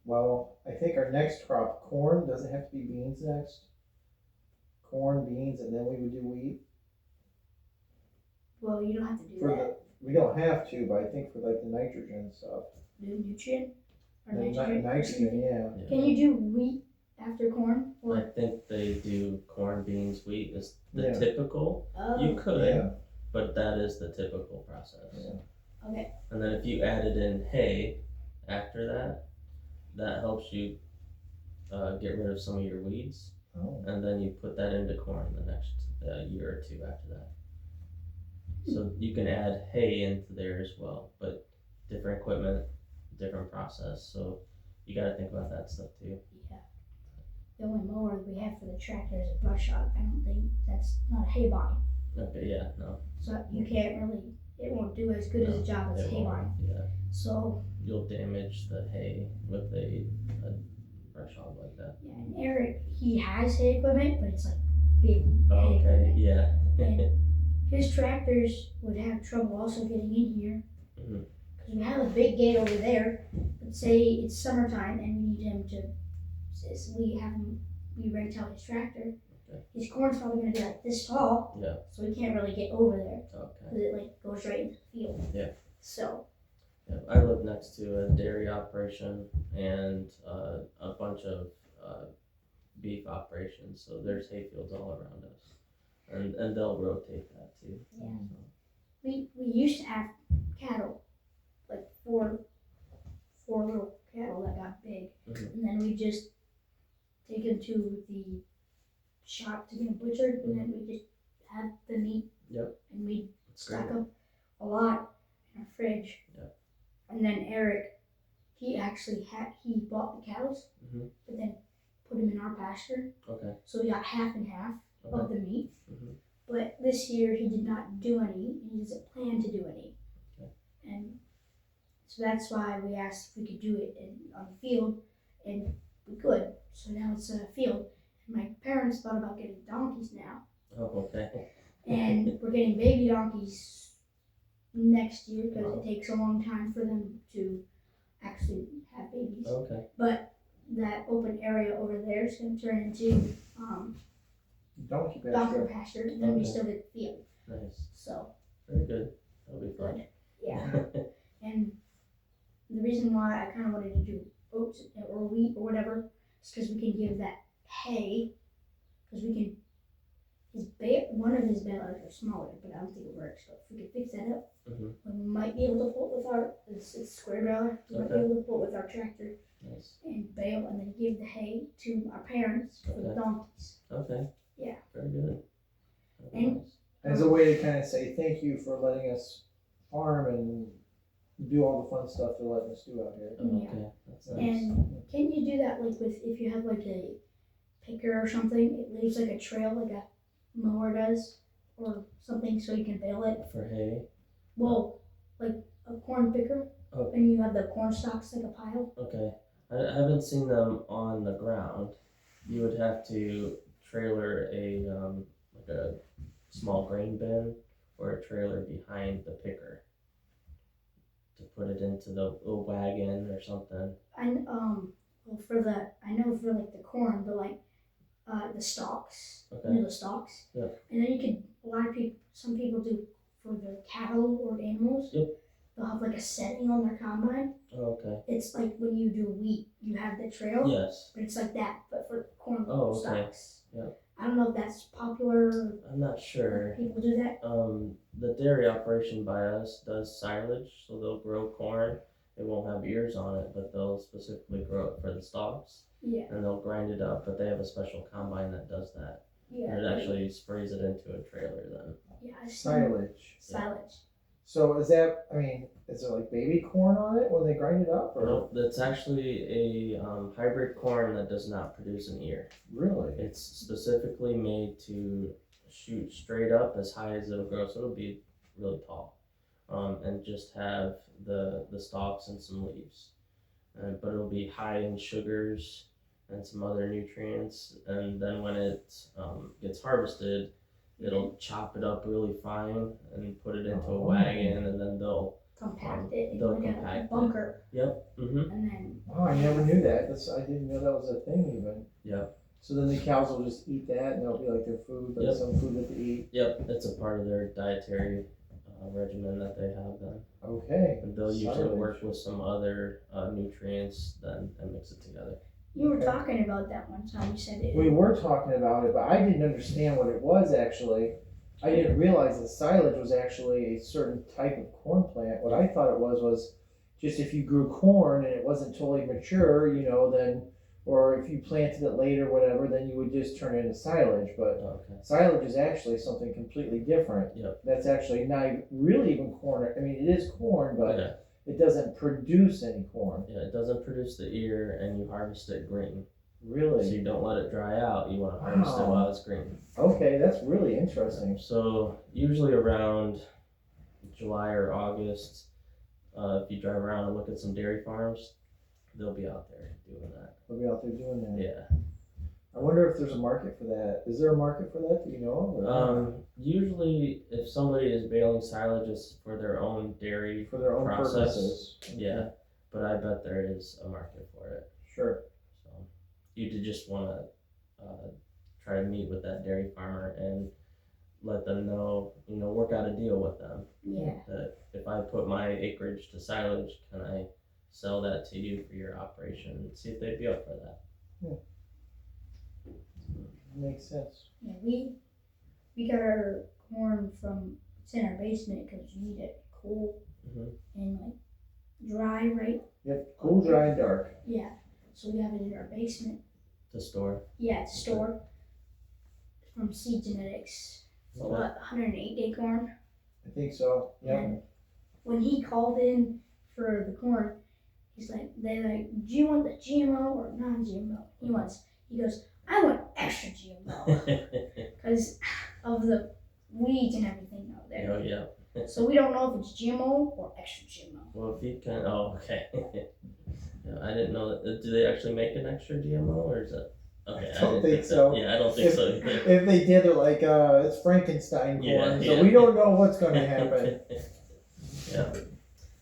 S3: Well, I think our next crop, corn, doesn't have to be beans next. Corn, beans, and then we would do wheat.
S1: Well, you don't have to do
S3: For
S1: that.
S3: we don't have to, but I think for like the nitrogen stuff.
S1: Do nutrient or
S3: The
S1: nitrogen.
S3: nitrogen, yeah.
S1: Can you do wheat after corn?
S2: I think they do corn, beans, wheat is the
S3: Yeah.
S2: typical.
S1: Oh.
S2: You could,
S3: Yeah.
S2: but that is the typical process.
S3: Yeah.
S1: Okay.
S2: And then if you added in hay after that, that helps you get rid of some of your weeds.
S3: Oh.
S2: And then you put that into corn the next year or two after that. So you can add hay into there as well, but different equipment, different process. So you got to think about that stuff too.
S1: Yeah. The only mower we have for the tractor is a brush hog. I don't think that's not a hay body.
S2: Okay, yeah, no.
S1: So you can't really, it won't do as good as a job as a
S2: it
S1: hay
S2: won't,
S1: body.
S2: Yeah.
S1: So,
S2: You'll damage the hay with a brush hog like that.
S1: yeah, and Eric, he has hay equipment, but it's like big hay
S2: Okay,
S1: equipment.
S2: yeah.
S1: And his tractors would have trouble also getting in here.
S2: Mhm.
S1: Because we have a big gate over there, but say it's summertime and we need him to, we rent out his tractor.
S2: Okay.
S1: His corn's probably gonna be like this tall.
S2: Yeah.
S1: So he can't really get over there.
S2: Okay.
S1: Because it like goes right into the field.
S2: Yeah.
S1: So,
S2: Yeah, I live next to a dairy operation and a bunch of beef operations, so there's hay fields all around us, and they'll rotate that too.
S1: yeah. We used to have cattle, like four little cattle that got big,
S2: Mhm.
S1: and then we just take them to the shop to get them butchered, and then we just had the meat.
S2: Yep.
S1: And we
S2: It's
S1: stock
S2: great.
S1: up a lot in our fridge.
S2: Yep.
S1: And then Eric, he bought the cows,
S2: Mhm.
S1: but then put them in our pasture,
S2: Okay.
S1: so we got half and half of
S2: Okay.
S1: the meat.
S2: Mhm.
S1: But this year he did not do any, and he doesn't plan to do any.
S2: Okay.
S1: And so that's why we asked if we could do it on the field, and we could. So now it's a field. And my parents thought about getting donkeys now,
S2: Oh, okay.
S1: and we're getting baby donkeys next year because
S2: Wow.
S1: it takes a long time for them to actually have babies.
S2: Okay.
S1: But that open area over there is going to turn into
S3: Donkey
S1: donkey
S3: pasture.
S1: pasture, and then we
S2: Okay.
S1: still get the field.
S2: Nice.
S1: So
S2: Very good. That'll be fun.
S1: good. Yeah. And the reason why I kind of wanted to do oats or wheat or whatever is because we can give that hay, because we can, one of his balers are smaller, but I don't think it works. So if we could fix that up,
S2: Mhm.
S1: we might be able to pull it with it's a square baler. We might be
S2: Okay.
S1: able to pull it with our tractor
S2: Nice.
S1: and bale, and then give the hay to our parents for the
S2: Okay.
S1: donkeys.
S2: Okay.
S1: Yeah.
S2: Very good. That'll be
S1: And-
S2: nice.
S3: As a way to kind of say thank you for letting us farm and do all the fun stuff they're letting us do out here.
S2: Oh,
S1: Yeah.
S2: okay. That's nice.
S1: And can you do that like with if you have like a picker or something? It leaves like a trail like a mower does, or something, so you can bale it.
S2: For hay.
S1: Well, like a corn picker,
S2: Oh.
S1: and you have the corn stalks like a pile.
S2: Okay. I haven't seen them on the ground. You would have to trailer like a small grain bin or a trailer behind the picker to put it into the wagon or something.
S1: I know for like the corn, but like the stalks.
S2: Okay.
S1: You know the stalks.
S2: Yeah.
S1: And then you could some people do for their cattle or animals.
S2: Yep.
S1: They'll have like a setting on their combine.
S2: Okay.
S1: It's like when you do wheat, you have the trail.
S2: Yes.
S1: But it's like that, but for corn
S2: Oh, okay.
S1: stalks.
S2: Yeah.
S1: I don't know if that's popular.
S2: I'm not sure.
S1: People do that.
S2: The dairy operation by us does silage, so they'll grow corn. It won't have ears on it, but they'll specifically grow it for the stalks.
S1: Yeah.
S2: And they'll grind it up, but they have a special combine that does that.
S1: Yeah.
S2: And it actually sprays it into a trailer then.
S1: Yeah. I've seen
S3: Silage.
S1: silage.
S3: So is that, I mean, is it like baby corn on it when they grind it up, or?
S2: Nope, that's actually a hybrid corn that does not produce an ear.
S3: Really?
S2: It's specifically made to shoot straight up as high as it'll grow, so it'll be really tall, and just have the stalks and some leaves. But it'll be high in sugars and some other nutrients, and then when it gets harvested, it'll chop it up really fine and put it into a wagon, and then they'll
S1: Compact it in
S2: they'll
S1: like
S2: compact
S1: a
S2: it.
S1: bunker.
S2: Mm-hmm.
S1: And then
S3: Wow, I never knew that. I didn't know that was a thing even.
S2: Yep.
S3: So then the cows will just eat that, and that'll be like their food, like
S2: Yep.
S3: some food that they eat.
S2: Yep, it's a part of their dietary regimen that they have then.
S3: Okay.
S2: And they'll usually
S3: Silage.
S2: work with some other nutrients then and mix it together.
S1: you were
S3: Okay.
S1: talking about that one time. You said it.
S3: We were talking about it, but I didn't understand what it was actually. I didn't realize that silage was actually a certain type of corn plant. What I thought it was just if you grew corn and it wasn't totally mature, then, or if you planted it later, whatever, then you would just turn it into silage. But
S2: Okay.
S3: silage is actually something completely different.
S2: Yep.
S3: That's actually not really even corn. I mean, it is corn, but
S2: Yeah.
S3: it doesn't produce any corn.
S2: Yeah, it doesn't produce the ear, and you harvest it green. So
S3: Really?
S2: you don't let it dry out. You want to harvest it
S3: Wow.
S2: while it's green.
S3: Okay, that's really interesting.
S2: So usually around July or August, if you drive around and look at some dairy farms, they'll be out there doing that.
S3: We'll be out there doing that.
S2: Yeah.
S3: I wonder if there's a market for that. Is there a market for that you know of? Or
S2: Usually, if somebody is baling silage, it's for their own dairy
S3: for their own
S2: process.
S3: purposes?
S2: Yeah, but I bet there is a market for it.
S3: Sure.
S2: So you did just want to try to meet with that dairy farmer and let them know, work out a deal with them.
S1: Yeah.
S2: That if I put my acreage to silage, can I sell that to you for your operation and see if they'd be up for that?
S3: Makes sense.
S1: Yeah. We got our corn from it's in our basement because you need it cool
S2: Mhm.
S1: and like dry, right?
S3: Yep. Cool, dry, and dark.
S1: Yeah. So we have it in our basement.
S2: To store.
S1: Yeah, it's stored from Seed Genetics. So
S2: Okay.
S1: what, 108-day corn?
S3: I think so. Yeah.
S1: And when he called in for the corn, he's like, they're like, do you want the GMO or non-GMO? He goes, I want extra GMO because of the weeds and everything out there.
S2: Oh yeah.
S1: So we don't know if it's GMO or extra GMO.
S2: Well, if you can, okay. Yeah, I didn't know that. Do they actually make an extra GMO, or is it? Okay,
S3: I don't
S2: didn't
S3: think
S2: that-
S3: so.
S2: Yeah, I don't think so either.
S3: If they did, they're like, it's Frankenstein corn,
S2: Yeah,
S3: so
S2: yeah.
S3: we don't know what's going to happen.
S2: Yeah.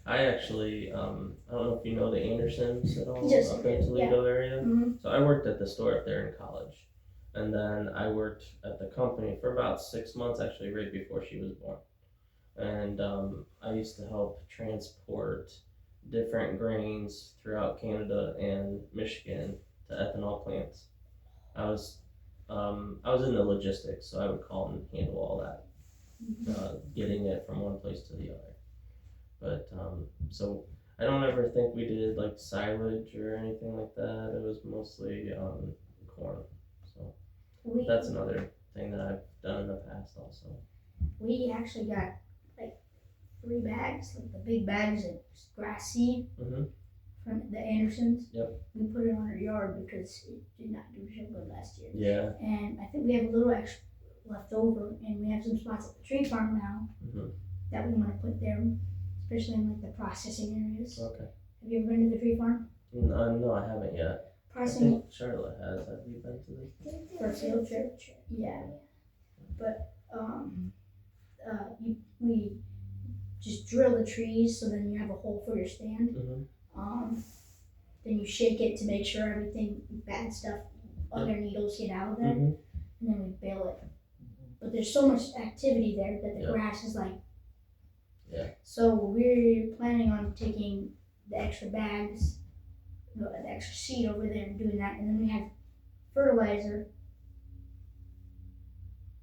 S2: I actually, I don't know if you know the Andersons at all
S1: Yes,
S2: up in Toledo area.
S1: Mm-hmm.
S2: So I worked at the store up there in college. And then I worked at the company for about 6 months, actually, right before she was born. And I used to help transport different grains throughout Canada and Michigan to ethanol plants. I was in the logistics, so I would call and handle all that, getting it from one place to the other. But so I don't ever think we did like silage or anything like that. It was mostly corn. So that's another thing that I've done in the past also.
S1: We actually got like 3 bags, like the big bags of grass seed
S2: Mhm.
S1: from the Andersons.
S2: Yep.
S1: We put it on our yard because it did not do so good last year.
S2: Yeah.
S1: And I think we have a little extra left over, and we have some spots at the tree farm now
S2: Mhm.
S1: that we want to put there, especially in like the processing areas.
S2: Okay.
S1: Have you ever been to the tree farm?
S2: No, I haven't yet. I
S1: Processing
S2: think Charlotte has. Have you been to this?
S1: for a field trip. Yeah. But we just drill the trees so then you have a hole for your stand.
S2: Mhm.
S1: Then you shake it to make sure everything bad stuff other needles get out of there,
S2: Mhm.
S1: and then we bale it. But there's so much activity there that the
S2: Yeah.
S1: grass is like.
S2: Yeah.
S1: So we're planning on taking the extra bags, the extra seed over there and doing that, and then we have fertilizer.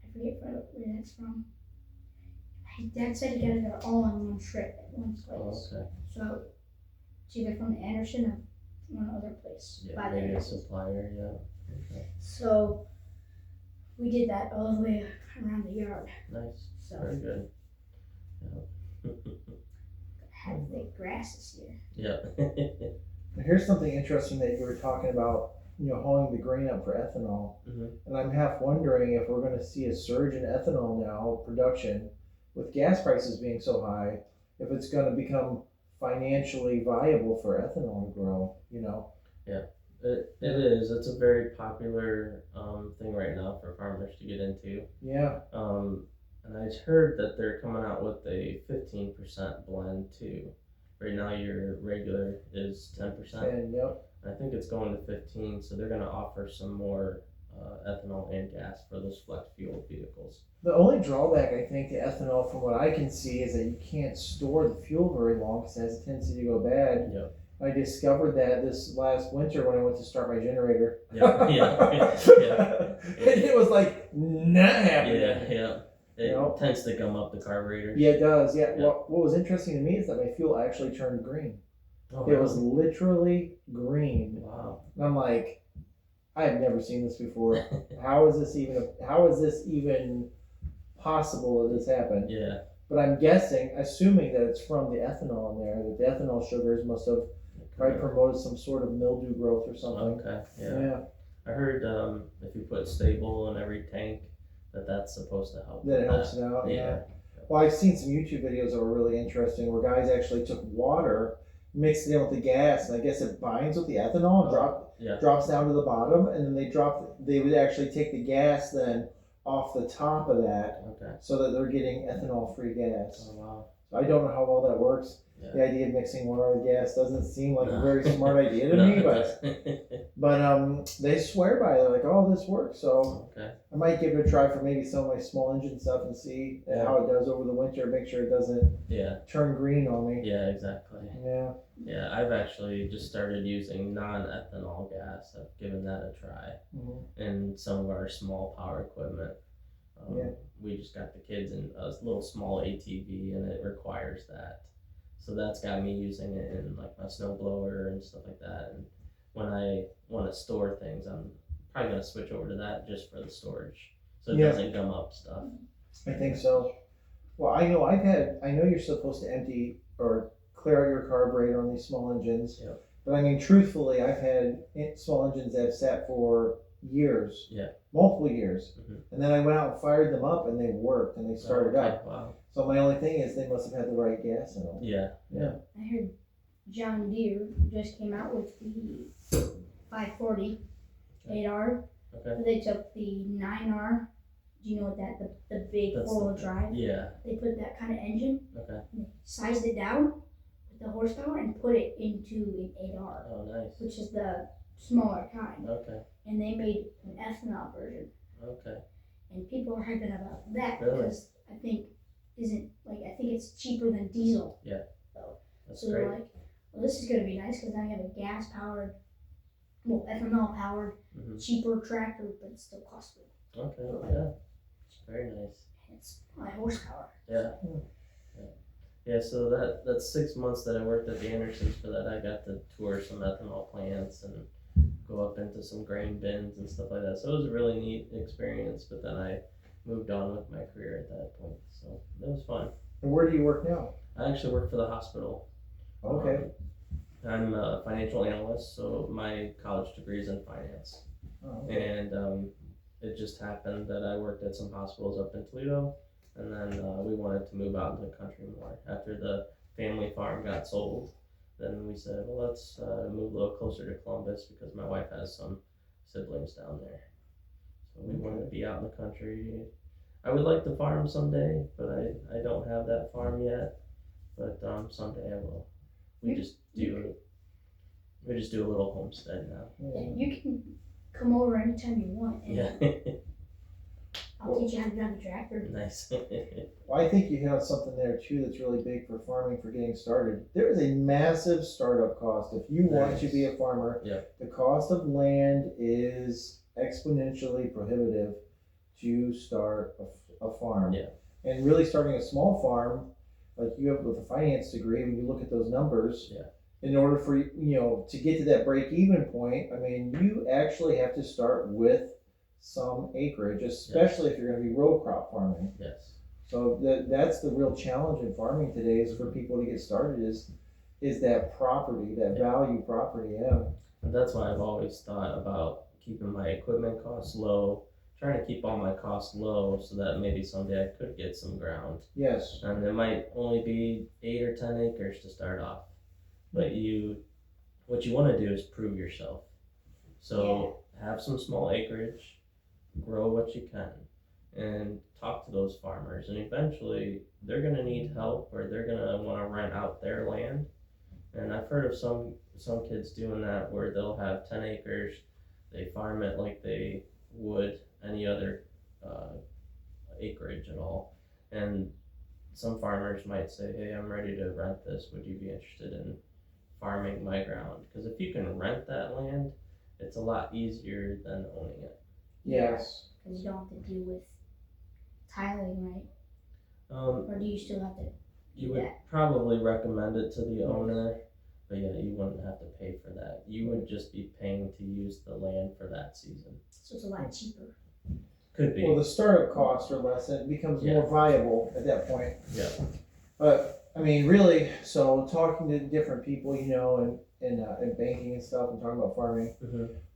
S1: I forget where that's from. My dad said he got it all on one trip at one place.
S2: Oh, okay.
S1: So it's either from the Anderson or one other place.
S2: Yeah,
S1: by the
S2: maybe a
S1: Anderson.
S2: supplier. Yeah. Okay.
S1: So we did that all the way around the yard.
S2: Nice.
S1: So
S2: Very good.
S1: have the grass this year.
S2: Yeah.
S3: Here's something interesting that you were talking about, hauling the grain up for ethanol.
S2: Mhm.
S3: And I'm half wondering if we're going to see a surge in ethanol now production with gas prices being so high, if it's going to become financially viable for ethanol to grow,
S2: It is. It's a very popular thing right now for farmers to get into.
S3: Yeah.
S2: And I heard that they're coming out with a 15% blend too. Right now, your regular is 10%.
S3: And yep.
S2: I think it's going to 15, so they're going to offer some more ethanol and gas for those flex fuel vehicles.
S3: The only drawback, I think, to ethanol, from what I can see, is that you can't store the fuel very long because it has a tendency to go bad.
S2: Yep.
S3: I discovered that this last winter when I went to start my generator.
S2: Yeah.
S3: And it was like not happening.
S2: Yeah. It tends to gum up the carburetor.
S3: Yeah, it does. Yeah.
S2: Yeah.
S3: Well, what was interesting to me is that my fuel actually turned green.
S2: Oh,
S3: It was
S2: really?
S3: literally green.
S2: Wow.
S3: And I'm like, I have never seen this before. How is this even possible that this happened?
S2: Yeah.
S3: But I'm assuming that it's from the ethanol in there, that the ethanol sugars must have probably promoted some sort of mildew growth or something.
S2: Okay.
S3: Yeah.
S2: Yeah. I heard if you put stable in every tank, that's supposed to help.
S3: That
S2: with
S3: it helps it out.
S2: Yeah.
S3: Well, I've seen some YouTube videos that were really interesting where guys actually took water, mixed it in with the gas, and I guess it binds with the ethanol and drops down to the bottom, and then they would actually take the gas then off the top of that,
S2: Okay.
S3: so that they're getting ethanol-free gas.
S2: Oh wow.
S3: So I don't know how well that works.
S2: Yeah.
S3: The idea of mixing water with gas doesn't seem like a very smart idea to
S2: No,
S3: me,
S2: it
S3: but they swear by it. They're like, oh, this works. So
S2: okay.
S3: I might give it a try for maybe some of my small engine stuff and see how it does over the winter. Make sure it doesn't turn green on me.
S2: Yeah, exactly.
S3: Yeah.
S2: Yeah, I've actually just started using non-ethanol gas. I've given that a try in some of our small power equipment. We just got the kids in a little small ATV, and it requires that. So that's got me using it in like my snow blower and stuff like that. And when I want to store things, I'm probably gonna switch over to that just for the storage, so it doesn't gum up stuff.
S3: I think so. Well, I know you're supposed to empty or clear out your carburetor on these small engines.
S2: Yep.
S3: But I mean, truthfully, I've had small engines that have sat for years.
S2: Yeah.
S3: Multiple years.
S2: Mhm.
S3: And then I went out and fired them up and they worked and they started up.
S2: Wow.
S3: So my only thing is they must have had the right gas in them.
S2: Yeah.
S1: I heard John Deere just came out with the 540 8R.
S2: Okay.
S1: They took the 9R. Do you know what the big
S2: That's
S1: four-wheel drive?
S2: Yeah.
S1: They put that kind of engine.
S2: Okay.
S1: And they sized it down with the horsepower and put it into an 8R,
S2: Oh, nice.
S1: which is the smaller kind.
S2: Okay.
S1: And they made an ethanol version.
S2: Okay.
S1: And people are hyping about that
S2: Really?
S1: because I think it's cheaper than diesel.
S2: That's
S1: So
S2: great.
S1: they're like, well, this is going to be nice because I have a ethanol powered, cheaper tractor, but it's still costly.
S2: Okay. Yeah. Very nice.
S1: And it's high horsepower.
S2: Yeah. Yeah, so that's 6 months that I worked at the Andersons. For that, I got to tour some ethanol plants and go up into some grain bins and stuff like that. So it was a really neat experience, but then I moved on with my career at that point. So that was fun.
S3: And where do you work now?
S2: I actually work for the hospital.
S3: Okay.
S2: I'm a financial analyst, so my college degree is in finance.
S3: Oh, okay.
S2: And it just happened that I worked at some hospitals up in Toledo, and then we wanted to move out into the country more. After the family farm got sold, then we said, well, let's move a little closer to Columbus because my wife has some siblings down there. So we wanted to be out in the country. I would like to farm someday, but I don't have that farm yet. But someday I will. We just do a little homestead now.
S1: Yeah, you can come over anytime you want, and
S2: Yeah.
S1: I'll teach you how to drive a tractor.
S2: Nice.
S3: Well, I think you have something there too that's really big for farming for getting started. There is a massive startup cost. If you want to be a farmer,
S2: Yeah.
S3: the cost of land is exponentially prohibitive to start a farm.
S2: Yeah.
S3: And really starting a small farm, like you have with a finance degree, when you look at those numbers,
S2: Yeah.
S3: in order for to get to that break even point, I mean, you actually have to start with some acreage, especially if you're going to be row crop farming.
S2: Yes.
S3: So that's the real challenge in farming today is for people to get started is that property, that value property, yeah.
S2: And that's why I've always thought about keeping my equipment costs low, trying to keep all my costs low so that maybe someday I could get some ground.
S3: Yes.
S2: And it might only be 8 or 10 acres to start off. But what you want to do is prove yourself. So have some small acreage, grow what you can, and talk to those farmers. And eventually they're going to need help or they're going to want to rent out their land. And I've heard of some kids doing that where they'll have 10 acres, they farm it like they would any other acreage at all. And some farmers might say, hey, I'm ready to rent this. Would you be interested in farming my ground? Because if you can rent that land, it's a lot easier than owning it.
S3: Yes.
S1: Because you don't have to deal with tiling, right?
S2: Um,
S1: Or do you still have to?
S2: you would probably recommend it to the owner, but yeah, you wouldn't have to pay for that. You would just be paying to use the land for that season.
S1: So it's a lot cheaper.
S2: Could be.
S3: Well, the startup costs are less and it becomes more viable at that point.
S2: Yeah.
S3: But I mean, really, so talking to different people, in banking and stuff, and talking about farming,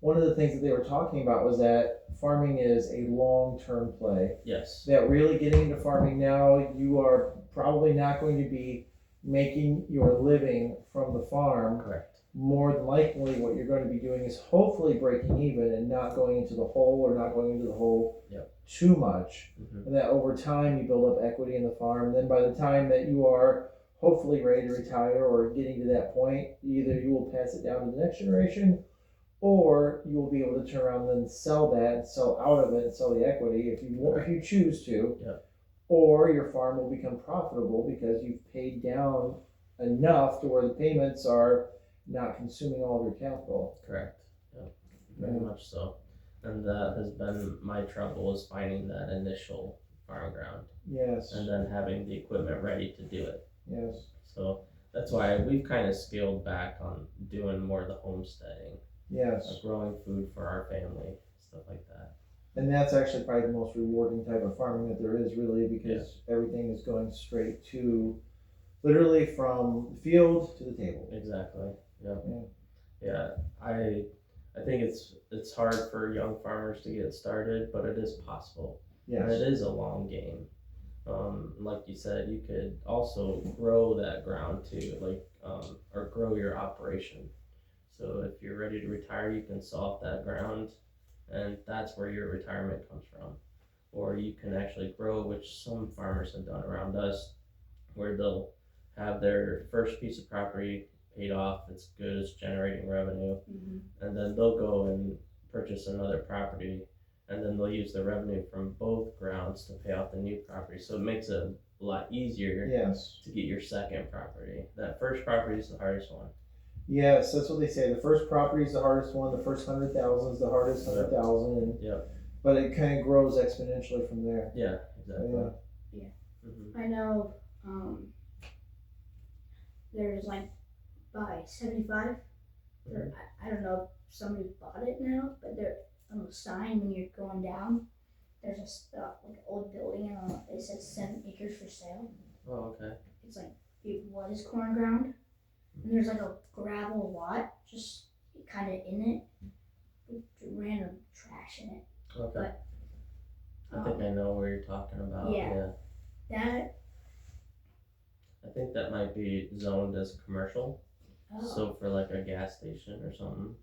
S3: one of the things that they were talking about was that farming is a long-term play.
S2: Yes.
S3: That really getting into farming now, you are probably not going to be making your living from the farm.
S2: Correct.
S3: More than likely, what you're going to be doing is hopefully breaking even and not going into the hole or not going into the hole too much. And that over time you build up equity in the farm. Then by the time that you are hopefully ready to retire or getting to that point, either you will pass it down to the next generation or you will be able to turn around and sell that and sell out of it and sell the equity if you choose to. Or your farm will become profitable because you've paid down enough to where the payments are not consuming all of your capital.
S2: Correct. Yep. Very much so. And that has been my trouble is finding that initial farm ground.
S3: Yes.
S2: And then having the equipment ready to do it.
S3: Yes.
S2: So that's why we've kind of scaled back on doing more of the homesteading.
S3: Yes.
S2: Growing food for our family, stuff like that.
S3: And that's actually probably the most rewarding type of farming that there is really because everything is going straight to literally from the field to the table.
S2: Exactly. Yep. Yeah. I think it's hard for young farmers to get started, but it is possible.
S3: Yes.
S2: And it is a long game. Like you said, you could also grow that ground too, or grow your operation. So if you're ready to retire, you can sell off that ground, and that's where your retirement comes from. Or you can actually grow, which some farmers have done around us, where they'll have their first piece of property paid off, it's good, it's generating revenue, and then they'll go and purchase another property, and then they'll use the revenue from both grounds to pay off the new property. So it makes it a lot easier to get your second property. That first property is the hardest one.
S3: Yes, that's what they say. The first property is the hardest one. The first 100,000 is the hardest 100,000, but it kind of grows exponentially from there.
S2: Yeah, exactly.
S1: I know. There's like by 75. I don't know if somebody bought it now, but there on the sign when you're going down, there's a like an old building and it says 7 acres for sale.
S2: Oh, okay.
S1: It's like it was corn ground, and there's like a gravel lot just kind of in it with random trash in it.
S2: Okay. But, I think I know where you're talking about. Yeah.
S1: That.
S2: I think that might be zoned as commercial.
S1: Oh.
S2: So for like a gas station or something.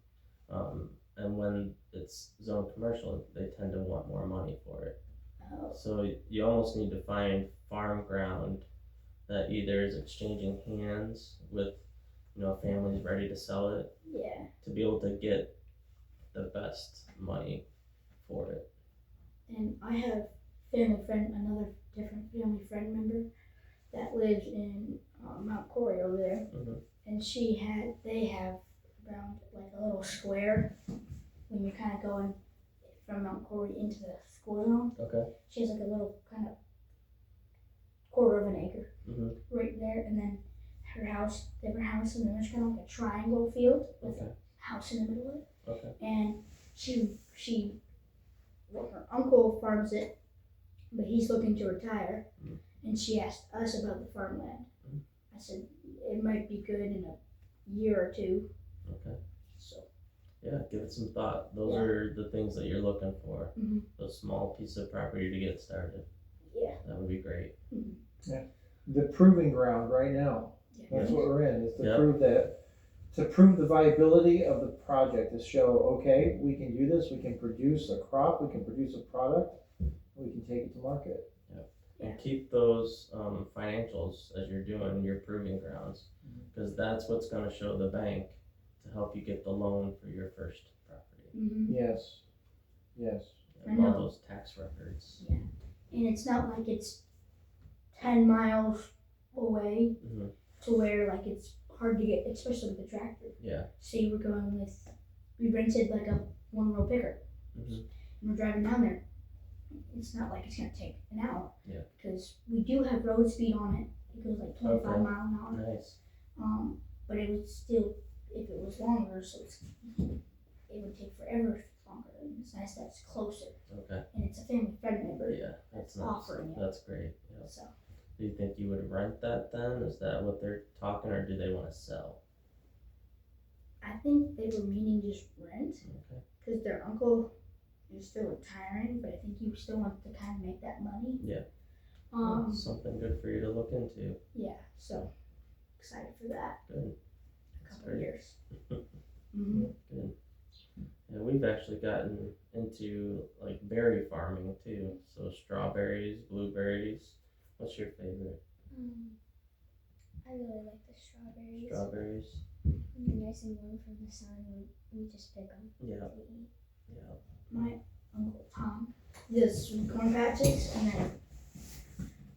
S2: And when it's zoned commercial, they tend to want more money for it.
S1: Oh.
S2: So you almost need to find farm ground that either is exchanging hands with, families ready to sell it.
S1: Yeah.
S2: To be able to get the best money for it.
S1: And I have another different family friend member that lives in Mount Corey over there,
S2: Mhm.
S1: and they have around like a little square when you're kind of going from Mount Corey into the school zone.
S2: Okay.
S1: She has like a little kind of quarter of an acre
S2: Mhm.
S1: right there, and then her house, they have her house, and then there's kind of like a triangle field with
S2: Okay.
S1: a house in the middle of it.
S2: Okay.
S1: And well, her uncle farms it, but he's looking to retire,
S2: Mm.
S1: and she asked us about the farmland.
S2: Mm.
S1: I said it might be good in a year or two.
S2: Okay.
S1: So
S2: Yeah, give it some thought. Those
S1: Yeah.
S2: are the things that you're looking for.
S1: Mhm.
S2: Those small pieces of property to get started.
S1: yeah,
S2: That would be great.
S3: The proving ground right now.
S1: yeah.
S3: That's what we're in, is to
S2: Yep.
S3: prove the viability of the project, to show, okay, we can do this, we can produce a crop, we can produce a product, we can take it to market.
S2: And keep those financials as you're doing your proving grounds, because that's what's going to show the bank to help you get the loan for your first property.
S1: Mm-hmm.
S3: Yes,
S1: I
S2: And
S1: know.
S2: all those tax records.
S1: And it's not like it's 10 miles away
S2: Mhm.
S1: to where like it's hard to get, especially with the tractor.
S2: Yeah.
S1: Say we rented like a 1-row picker,
S2: Mhm.
S1: and we're driving down there. It's not like it's gonna take an hour.
S2: Yeah.
S1: Because we do have road speed on it. It goes like 25
S2: Okay.
S1: mile an hour.
S2: Nice.
S1: But it would still, if it was longer, it would take forever if it's longer. And it's nice that it's closer,
S2: Okay.
S1: and it's a family friend member
S2: Yeah, that's nice.
S1: offering it.
S2: That's great. Yeah.
S1: So
S2: Do you think you would rent that then? Is that what they're talking, or do they want to sell?
S1: I think they were meaning just rent,
S2: Okay.
S1: because their uncle is still retiring, but I think he still wants to kind of make that money.
S2: Yeah. Something good for you to look into.
S1: Yeah, so excited for that.
S2: Good.
S1: A couple
S2: great.
S1: years. Mm-hmm.
S2: Good. Yeah, we've actually gotten into like berry farming too. So strawberries, blueberries. What's your favorite?
S4: I really like the strawberries.
S2: Strawberries.
S4: They're nice and warm from the sun. We just pick them
S2: Yeah.
S4: to eat.
S2: Yeah.
S1: My uncle Tom does sweet corn patches and then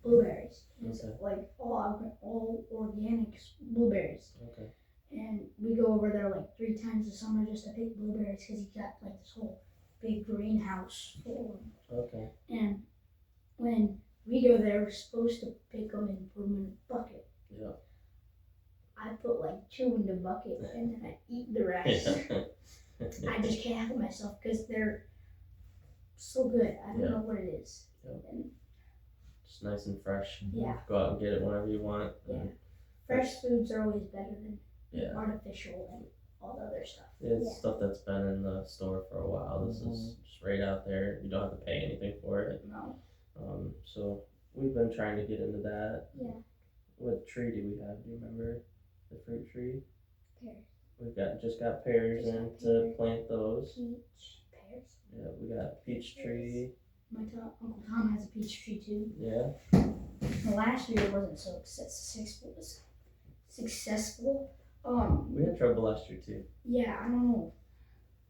S1: blueberries. It's
S2: Okay.
S1: like all organic blueberries.
S2: Okay.
S1: And we go over there like 3 times a summer just to pick blueberries, because he's got like this whole big greenhouse full of them.
S2: Okay.
S1: And when we go there, we're supposed to pick them and put them in a bucket.
S2: Yeah.
S1: I put like 2 in the bucket and then I eat the rest. I just can't help myself because they're so good. I don't
S2: Yeah.
S1: know what it is.
S2: Yeah.
S1: And
S2: Just nice and fresh.
S1: Yeah.
S2: Go out and get it whenever you want.
S1: Yeah. fresh foods are always better than
S2: Yeah.
S1: artificial and all the other stuff.
S2: It's
S4: Yeah.
S2: stuff that's been in the store for a while. This is just right out there. You don't have to pay anything for it.
S1: No.
S2: So we've been trying to get into that.
S4: Yeah.
S2: What tree do we have? Do you remember the fruit tree?
S4: Pears.
S2: We've just got pears
S4: Just
S2: in
S4: got
S2: to
S4: pears.
S2: plant those.
S4: Peach.
S1: Pears.
S2: Yeah, we got peach tree.
S1: My Uncle Tom has a peach tree too.
S2: Yeah.
S1: The last year wasn't so successful.
S2: We had trouble last year too.
S1: Yeah, I don't know.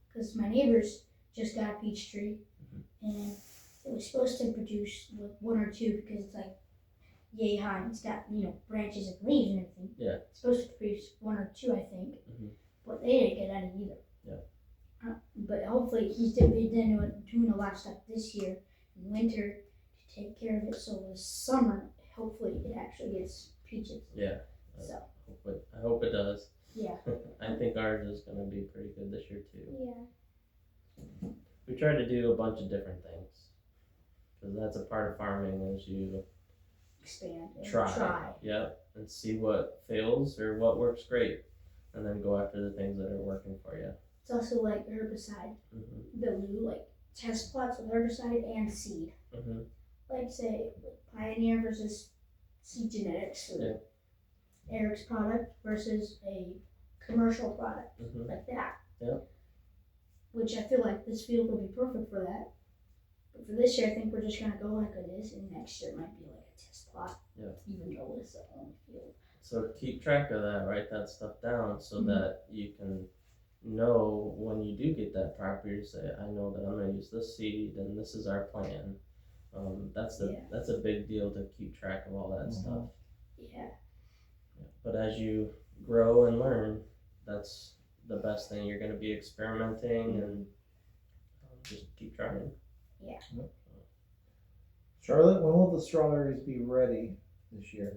S1: Because my neighbors just got a peach tree, and it was supposed to produce like 1 or 2 because it's like yay high. It's got, branches and leaves and everything.
S2: Yeah.
S1: It's supposed to produce 1 or 2, I think.
S2: Mhm.
S1: But they didn't get any either.
S2: Yeah.
S1: But hopefully he's doing a lot of stuff this year in winter to take care of it. So this summer, hopefully it actually gets peaches.
S2: Yeah.
S1: So
S2: I hope it does.
S1: yeah.
S2: I think ours is going to be pretty good this year too.
S4: Yeah.
S2: We tried to do a bunch of different things. Because that's a part of farming is you
S1: Expand and
S2: try. Yep. And see what fails or what works great. And then go after the things that are working for you.
S1: It's also like herbicide.
S2: Mm-hmm.
S1: They'll do like test plots with herbicide and seed.
S2: Mm-hmm.
S1: Like say Pioneer versus Seed Genetics or
S2: Yeah.
S1: Eric's product versus a commercial product
S2: Mm-hmm.
S1: like that.
S2: Yeah.
S1: Which I feel like this field will be perfect for that. But for this year, I think we're just gonna go like it is, and next year might be like a test plot.
S2: Yeah.
S1: Even though it's the only field.
S2: So keep track of that, write that stuff down so
S1: Mhm.
S2: that you can know when you do get that property, to say, I know that I'm gonna use this seed and this is our plan. That's a big deal to keep track of all that stuff.
S1: Yeah.
S2: But as you grow and learn, that's the best thing. You're gonna be experimenting and just keep trying.
S1: Yeah.
S3: Charlotte, when will the strawberries be ready this year?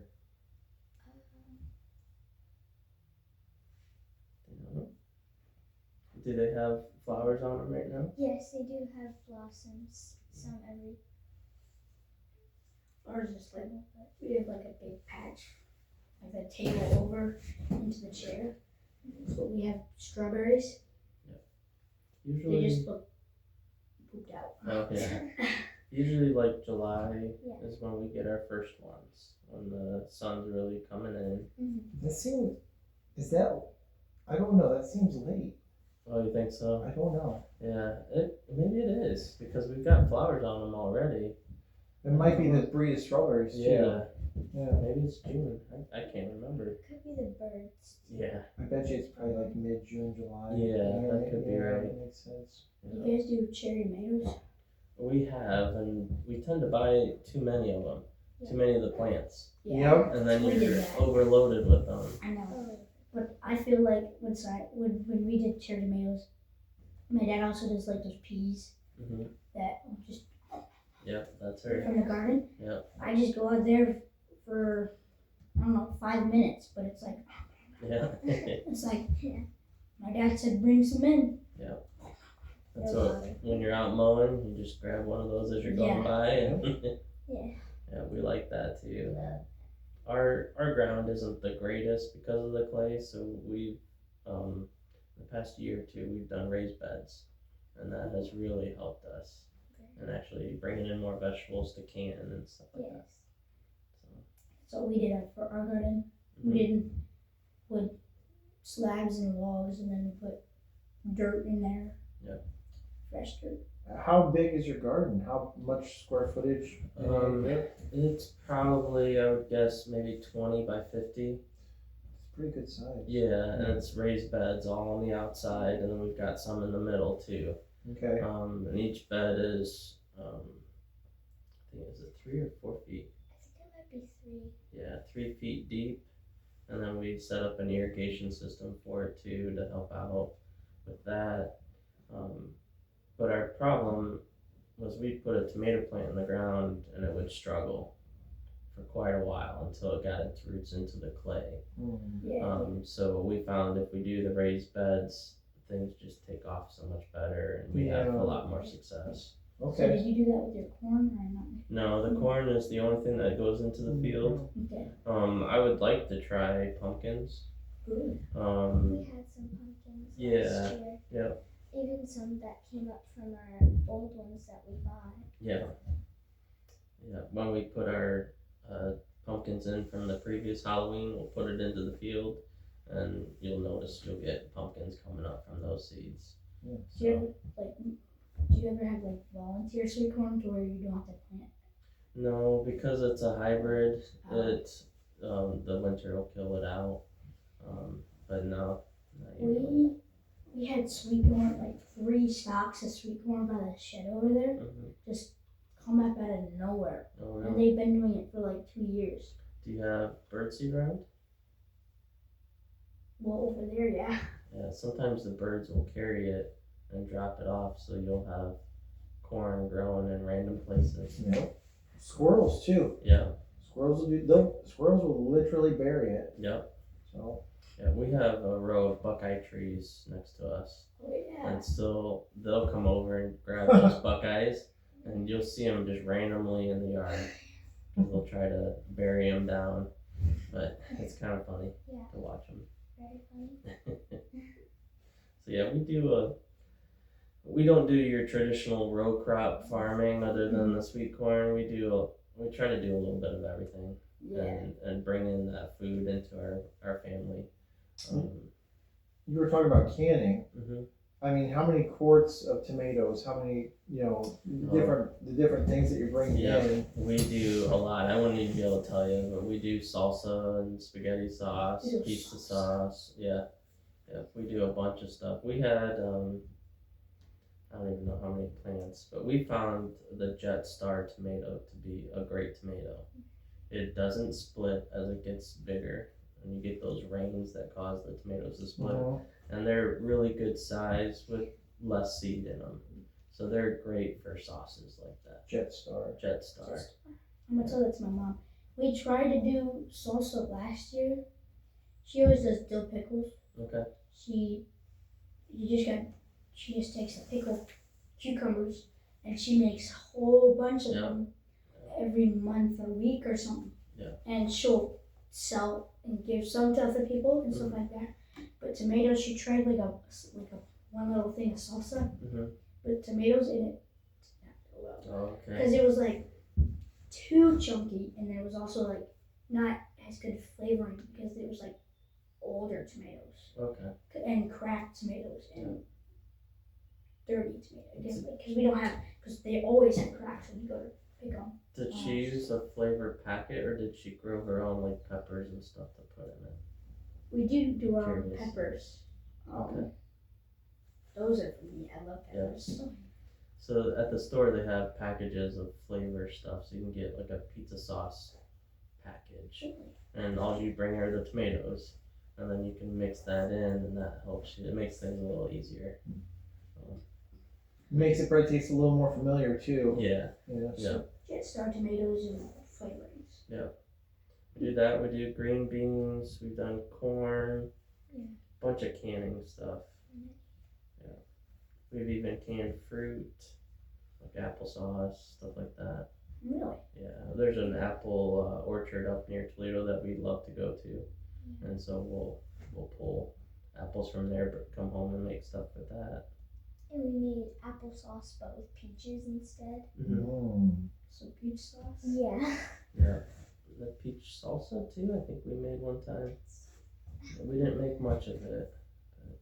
S2: Do they have flowers on them right now?
S4: Yes, they do have blossoms. Some every.
S1: Ours is like, we have like a big patch, like the table over into the chair. So we have strawberries.
S2: Usually.
S1: They just look pooped out.
S2: Oh yeah. Usually like July
S4: Yeah.
S2: is when we get our first ones, when the sun's really coming in.
S3: That seems, I don't know, that seems late.
S2: Oh, you think so?
S3: I don't know.
S2: Yeah, maybe it is, because we've got flowers on them already.
S3: It might be the breed of strawberries too.
S2: Yeah.
S3: Yeah.
S2: Maybe it's June. I can't remember.
S4: Could be the birds.
S2: Yeah.
S3: I bet you it's probably like mid-June, July.
S2: Yeah, that could be right.
S3: That makes sense.
S1: You guys do cherry tomatoes?
S2: We have, and we tend to buy too many of them, too many of the plants,
S3: Yep.
S2: and then
S1: We did
S2: you're
S1: that.
S2: overloaded with them.
S1: I know.
S4: Oh,
S1: But I feel like when we did cherry tomatoes, my dad also does like those peas
S2: Mm-hmm.
S1: that just
S2: Yep, that's her.
S1: from the garden.
S2: Yep.
S1: I just go out there for, I don't know, 5 minutes, but it's like,
S2: Yeah.
S1: it's like, my dad said bring some in.
S2: That's what, when you're out mowing, you just grab one of those as you're going by, and yeah, we like that too. Our ground isn't the greatest because of the clay, so we've the past year or two we've done raised beds, and that has really helped us, and actually bringing in more vegetables to can and stuff like that.
S4: yes.
S1: So we did it for our garden. We didn't put slabs and logs, and then we put dirt in there.
S2: Yep.
S1: Fresh dirt.
S3: How big is your garden? How much square footage?
S2: It's probably, I would guess, maybe 20 by 50.
S3: It's pretty good size.
S2: Yeah, and it's raised beds all on the outside, and then we've got some in the middle too.
S3: Okay.
S2: And each bed is, I think, is it 3 or 4 feet?
S4: I think it might be 3.
S2: Yeah, 3 feet deep. And then we set up an irrigation system for it too to help out with that. But our problem was we'd put a tomato plant in the ground and it would struggle for quite a while until it got its roots into the clay.
S1: Yeah.
S2: So we found if we do the raised beds, things just take off so much better and we have a lot more success.
S1: So
S3: Okay.
S1: did you do that with your corn or not?
S2: No, the corn is the only thing that goes into the field.
S1: Okay.
S2: I would like to try pumpkins.
S1: Good.
S4: We had some pumpkins last year.
S2: Yeah.
S4: Even some that came up from our old ones that we bought.
S2: Yeah. When we put our pumpkins in from the previous Halloween, we'll put it into the field, and you'll notice you'll get pumpkins coming up from those seeds.
S3: Yeah.
S1: Do you ever have like volunteer sweet corn to where you don't have to plant?
S2: No, because it's a hybrid.
S1: Oh.
S2: It's the winter will kill it out. But no. Not usually.
S1: We had sweet corn, like 3 stalks of sweet corn by the shed over there, just come up out of nowhere.
S2: Oh,
S1: And
S2: really?
S1: they've been doing it for like 2 years.
S2: Do you have birdseed around?
S1: Well, over there, yeah.
S2: Yeah, sometimes the birds will carry it and drop it off, so you'll have corn growing in random places.
S3: Yep. Squirrels too.
S2: Yeah.
S3: Squirrels will literally bury it.
S2: Yep.
S3: So.
S2: Yeah, we have a row of buckeye trees next to us,
S1: Oh, yeah.
S2: and still they'll come over and grab those buckeyes, and you'll see them just randomly in the yard. They'll try to bury them down, but it's kind of funny to watch them.
S4: Very funny.
S2: So yeah, we don't do your traditional row crop farming other than the sweet corn. We try to do a little bit of everything and bring in that food into our family.
S3: You were talking about canning.
S2: Mhm.
S3: I mean, how many quarts of tomatoes? How many, the different things that you're bringing in?
S2: We do a lot. I wouldn't even be able to tell you, but we do salsa and spaghetti sauce,
S1: Ew.
S2: pizza sauce. Yeah, Yeah, we do a bunch of stuff. We had, I don't even know how many plants, but we found the Jet Star tomato to be a great tomato. It doesn't split as it gets bigger, and you get those rains that cause the tomatoes to split. And they're really good size with less seed in them. So they're great for sauces like that.
S3: Jet Star.
S2: Jet Star.
S1: I'm gonna tell that to my mom. We tried to do salsa last year. She always does dill pickles.
S2: Okay.
S1: She just takes the pickled cucumbers and she makes a whole bunch of them every month or week or something.
S2: Yeah.
S1: And she'll sell and give some to other people and stuff like that. But tomatoes, she tried like a one little thing of salsa, with tomatoes in it.
S2: Okay.
S1: Because it was like too chunky, and it was also like not as good flavoring because it was like older tomatoes.
S2: Okay.
S1: And cracked tomatoes and dirty tomatoes. Because we don't have, because they always have cracks when you go to pick them.
S2: Did she use a flavor packet, or did she grow her own like peppers and stuff to put in it?
S1: We do our own
S2: Curious.
S1: peppers.
S2: Okay.
S1: Those are for me. I love peppers.
S2: So at the store they have packages of flavor stuff, so you can get like a pizza sauce package, and all you bring are the tomatoes, and then you can mix that in, and that helps you. It makes things a little easier.
S3: Makes the bread taste a little more familiar too.
S2: Yeah.
S3: Yeah.
S1: Jet Star tomatoes and flavorings.
S2: Yeah. We do that. We do green beans. We've done corn. Bunch of canning stuff. Yeah. We've even canned fruit, like applesauce, stuff like that.
S1: Really?
S2: Yeah. There's an apple orchard up near Toledo that we'd love to go to, and so we'll pull apples from there, but come home and make stuff with that.
S4: And we made applesauce, but with peaches instead.
S1: So peach sauce?
S4: Yeah.
S2: Yeah. The peach salsa too, I think we made one time. We didn't make much of it. But,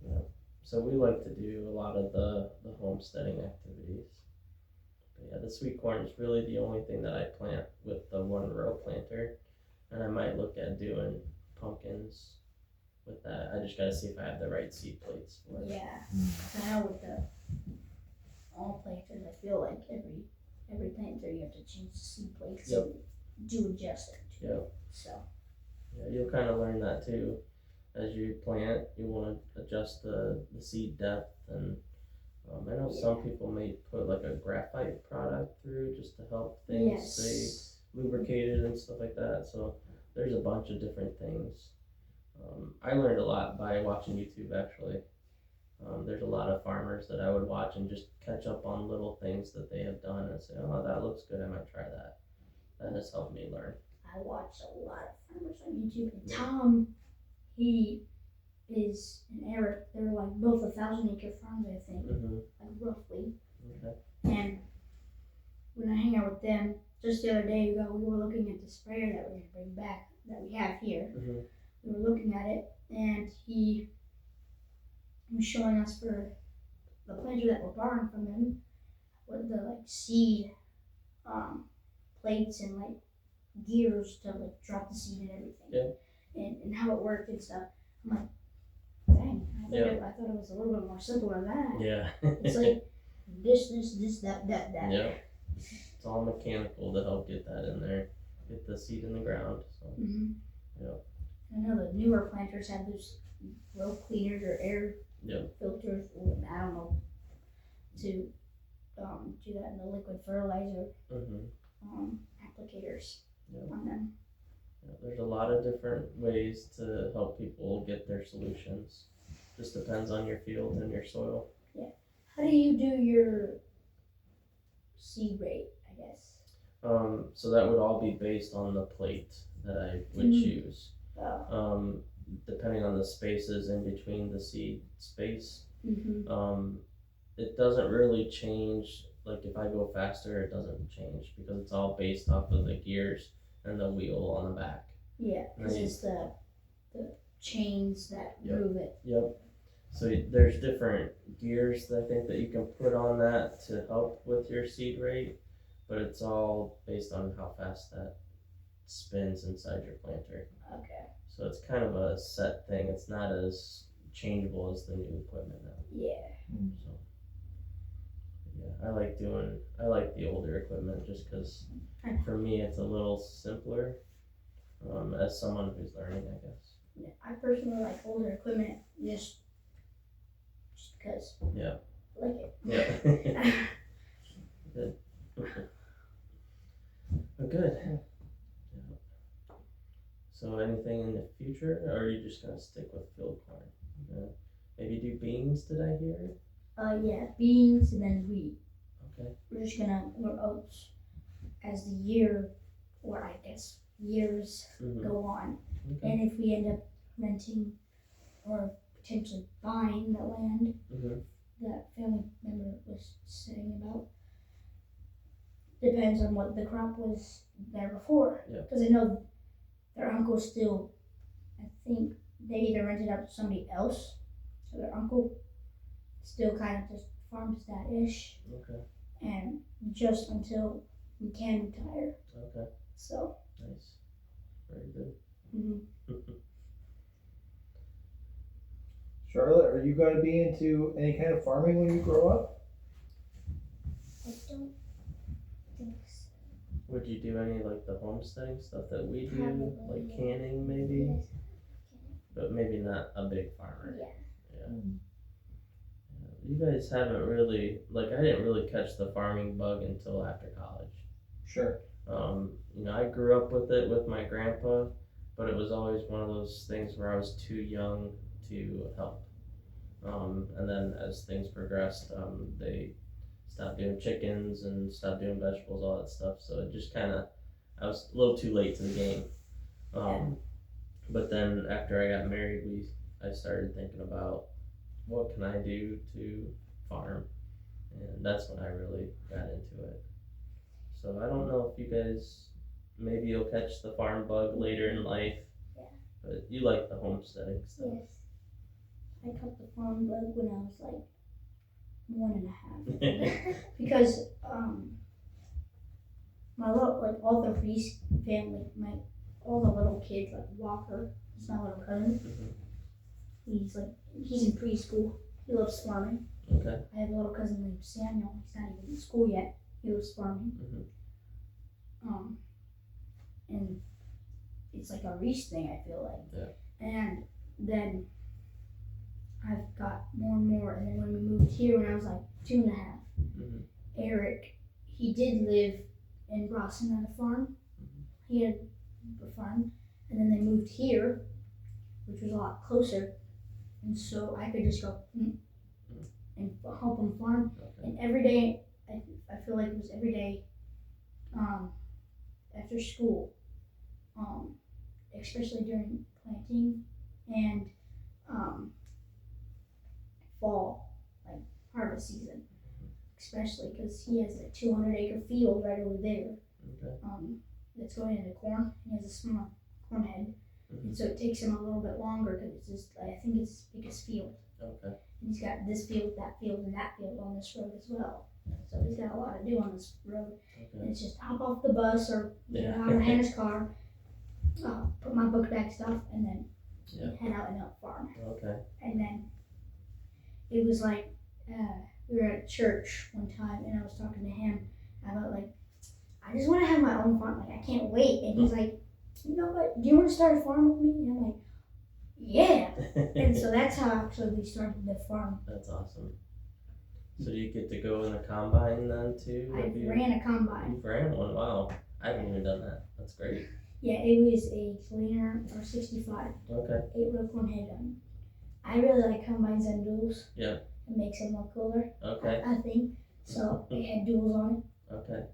S2: yeah. So we like to do a lot of the homesteading activities. But yeah, the sweet corn is really the only thing that I plant with the one row planter. And I might look at doing pumpkins with that. I just gotta see if I have the right seed plates for it.
S1: Yeah. I know with the all planters, I feel like every planter you have to change the seed plates and do adjust it to it. So.
S2: Yeah, you'll kind of learn that too. As you plant, you want to adjust the seed depth, and I know some people may put like a graphite product through just to help things stay lubricated and stuff like that. So there's a bunch of different things. I learned a lot by watching YouTube actually. There's a lot of farmers that I would watch and just catch up on little things that they have done and say, oh, that looks good, I might try that. That has helped me learn.
S1: I watch a lot of farmers on YouTube. And Tom, he is an Eric. They're like both 1,000-acre farms, I think, like roughly.
S2: Okay.
S1: And when I hang out with them, just the other day ago, we were looking at the sprayer that we're gonna bring back that we have here. We were looking at it, and he was showing us for the planter that we're borrowing from him, what the like seed plates and like gears to like drop the seed and everything, and how it worked and stuff. I'm like, dang, I thought it was a little bit more simple than that.
S2: Yeah.
S1: It's like this, that.
S2: Yeah. It's all mechanical to help get that in there, get the seed in the ground. So.
S1: I know the newer planters have those row cleaners or air filters, or I don't know, to do that in the liquid fertilizer applicators on them.
S2: Yeah, there's a lot of different ways to help people get their solutions. Just depends on your field and your soil.
S1: Yeah. How do you do your seed rate, I guess?
S2: So that would all be based on the plate that I would choose. Depending on the spaces in between the seed space. It doesn't really change. Like if I go faster, it doesn't change because it's all based off of the gears and the wheel on the back.
S1: Yeah, because it's the chains that move it.
S2: So there's different gears that I think that you can put on that to help with your seed rate, but it's all based on how fast that spins inside your planter.
S1: Okay.
S2: So it's kind of a set thing. It's not as changeable as the new equipment now.
S1: Yeah.
S2: So yeah, I like the older equipment just because for me it's a little simpler. As someone who's learning, I guess.
S1: Yeah, I personally like older equipment just because.
S2: Yeah.
S1: I like it.
S2: Yeah. Good. Well, good. Yeah. So anything in the future, or are you just gonna stick with field corn? Maybe do beans, did I hear?
S1: Yeah, beans and then wheat.
S2: Okay.
S1: We're just gonna grow oats as the year, or I guess years go on.
S2: Okay.
S1: And if we end up renting or potentially buying the land that family member was saying about, depends on what the crop was there before.
S2: Yeah.
S1: Because I know their uncle still, I think they either rented out to somebody else, so their uncle still kind of just farms that ish.
S2: Okay.
S1: And just until we can retire.
S2: Okay.
S1: So.
S2: Nice. Very good.
S3: Charlotte, are you going to be into any kind of farming when you grow up?
S4: I don't think so.
S2: Would you do any like the homesteading stuff that we do,
S4: Probably,
S2: like
S4: yeah.
S2: canning maybe,
S4: Yes.
S2: but maybe not a big farmer.
S4: Yeah.
S2: You guys haven't really, like, I didn't really catch the farming bug until after college.
S3: Sure.
S2: You know, I grew up with it with my grandpa, but it was always one of those things where I was too young to help. And then as things progressed, they stopped doing chickens and stopped doing vegetables, all that stuff. So it just kind of, I was a little too late to the game. But then after I got married, I started thinking about what can I do to farm, and that's when I really got into it. So I don't know if you guys, maybe you'll catch the farm bug later in life, but you like the homesteading stuff.
S4: Yes.
S1: I caught the farm bug when I was like 1.5. Because my little, like all the Reese family, all the little kids, like Walker, he's my little cousin. He's in preschool. He loves farming.
S2: Okay.
S1: I have a little cousin named Samuel. He's not even in school yet. He loves farming. And it's like a Reese thing, I feel like.
S2: Yeah.
S1: And then I've got more and more. And then when we moved here when I was like 2.5, Eric, he did live in Boston at a farm. He had a farm. And then they moved here, which was a lot closer. And so I could just go and help him farm.
S2: Okay.
S1: And every day, I feel like it was every day after school, especially during planting and fall, like harvest season, especially because he has a 200-acre field right over there.
S2: Okay.
S1: That's going into corn. He has a small corn head. And so it takes him a little bit longer because it's just, I think it's his biggest field.
S2: Okay.
S1: And he's got this field, and that field on this road as well. So he's got a lot to do on this road.
S2: Okay.
S1: And it's just hop off the bus or get out of Hannah's car, put my book bag stuff, and then head out and help farm.
S2: Okay.
S1: And then it was like, we were at church one time and I was talking to him about like, I just want to have my own farm. Like, I can't wait. And he's like, you know what, do you want to start a farm with me? And I'm like, yeah. And so that's how actually we started the farm.
S2: That's awesome. So do you get to go in a combine then too?
S1: I ran a combine.
S2: You ran one? Wow. I haven't even done that. That's great.
S1: Yeah, it was a Cleaner or 65.
S2: Okay.
S1: 8-row corn head on. I really like combines and duals.
S2: Yeah.
S1: It makes them look cooler.
S2: Okay.
S1: I think. So it had duals on it.
S2: Okay.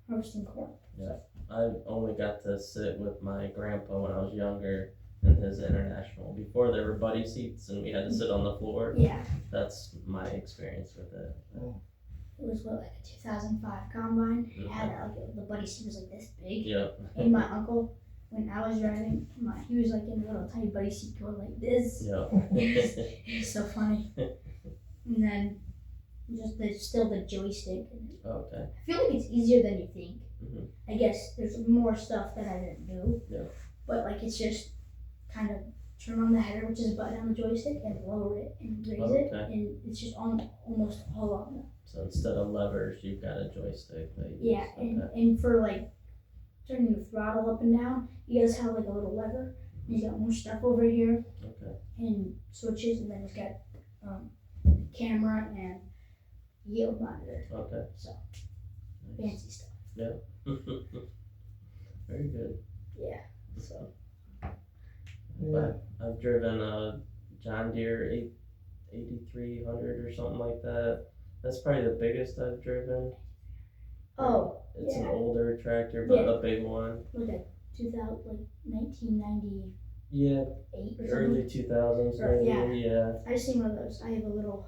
S1: Harvesting corn.
S2: Yeah. I only got to sit with my grandpa when I was younger in his international. Before there were buddy seats and we had to sit on the floor.
S1: Yeah.
S2: That's my experience with it.
S1: It was what, like a 2005 combine. It had like the buddy seat was like this big.
S2: Yeah.
S1: And my uncle, when I was driving, he was like in a little tiny buddy seat going like this.
S2: Yeah.
S1: It was so funny. And then just the joystick.
S2: Okay.
S1: I feel like it's easier than you think.
S2: Mhm.
S1: I guess there's more stuff that I didn't do.
S2: Yeah.
S1: but like it's just kind of turn on the header, which is a button on the joystick, and lower it and raise it,
S2: Okay.
S1: and it's just on almost all of them.
S2: So instead of levers, you've got a joystick that you
S1: Yeah,
S2: use.
S1: and for like turning the throttle up and down, you guys have like a little lever. He's got more stuff over here
S2: Okay.
S1: and switches, and then he's got camera and yield monitor.
S2: Okay.
S1: So
S2: Nice.
S1: fancy stuff.
S2: Very good.
S1: Yeah. So
S3: Yeah.
S2: I've driven a John Deere 8300 or something like that. That's probably the biggest I've driven.
S1: oh
S2: It's an
S1: yeah.
S2: older tractor, but
S1: Yeah.
S2: a big one.
S1: Like a 1998
S2: Yeah,
S1: or something.
S2: early 2000s
S1: Or-
S2: maybe.
S1: yeah.
S2: Yeah.
S1: I just seen one of those. I have a little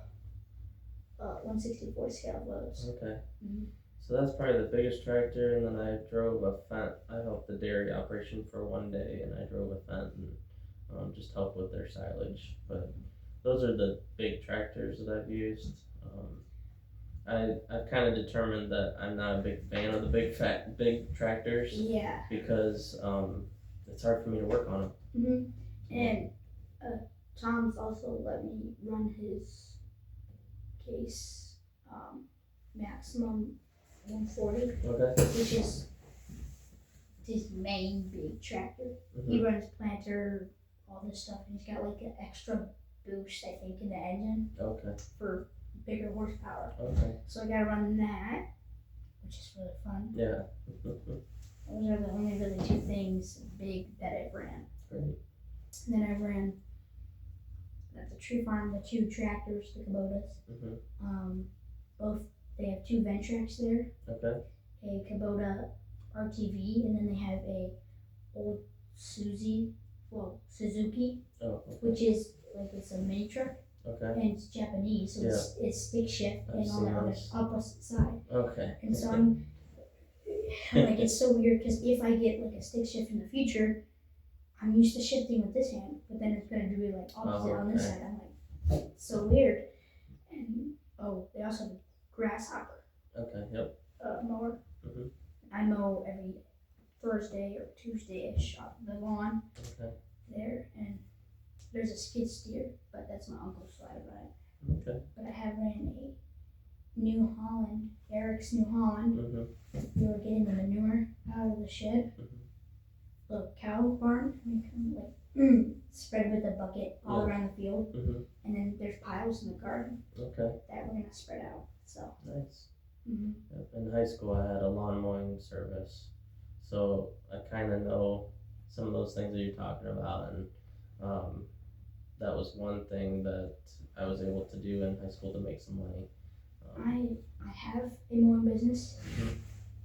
S1: 1/64 scale of those.
S2: Okay.
S1: Mhm.
S2: So that's probably the biggest tractor, and then I drove a Fendt. I helped the dairy operation for one day, and I drove a Fendt and just helped with their silage. But those are the big tractors that I've used. I've kind of determined that I'm not a big fan of the big tractors
S1: Yeah.
S2: because it's hard for me to work on them.
S1: hmm And Tom's also let me run his case maximum 140,
S2: Okay.
S1: which is his main big tractor. He
S2: Mhm.
S1: runs planter, all this stuff, and he's got like an extra boost, I think, in the engine
S2: Okay.
S1: for bigger horsepower.
S2: Okay.
S1: So I gotta run that, which is really fun.
S2: Yeah.
S1: Those are the only really two things big that I've ran.
S2: Great.
S1: And then I ran at the tree farm the two tractors, the Kubotas.
S2: Mhm.
S1: Both they have two Ventracs there,
S2: Okay.
S1: a Kubota RTV, and then they have a old Suzuki,
S2: Oh. Okay.
S1: which is like it's a mini truck
S2: Okay.
S1: and it's Japanese, so it's stick shift
S2: I've
S1: and on
S2: seen
S1: the other
S2: those.
S1: opposite side.
S2: Okay.
S1: And so I'm like it's so weird because if I get like a stick shift in the future, I'm used to shifting with this hand, but then it's gonna do like opposite on this
S2: okay.
S1: side. I'm like, it's so weird. And they also have a grasshopper
S2: Okay. Yep.
S1: mower.
S2: Mhm.
S1: I mow every Thursday or Tuesday-ish off the lawn
S2: Okay.
S1: there, and there's a skid steer, but that's my uncle's, so I run it.
S2: Okay.
S1: But I have ran a New Holland, Eric's New Holland.
S2: Mhm.
S1: We were getting the manure out of the shed,
S2: Mhm.
S1: the cow barn, and we kind of like spread with a bucket all
S2: Yeah.
S1: around the field,
S2: Mhm.
S1: and then there's piles in the garden
S2: Okay.
S1: that we're gonna spread out. So.
S2: Nice.
S1: Mhm.
S2: Yep. In high school, I had a lawn mowing service, so I kind of know some of those things that you're talking about, and that was one thing that I was able to do in high school to make some money.
S1: I have a mowing business,
S2: Mhm.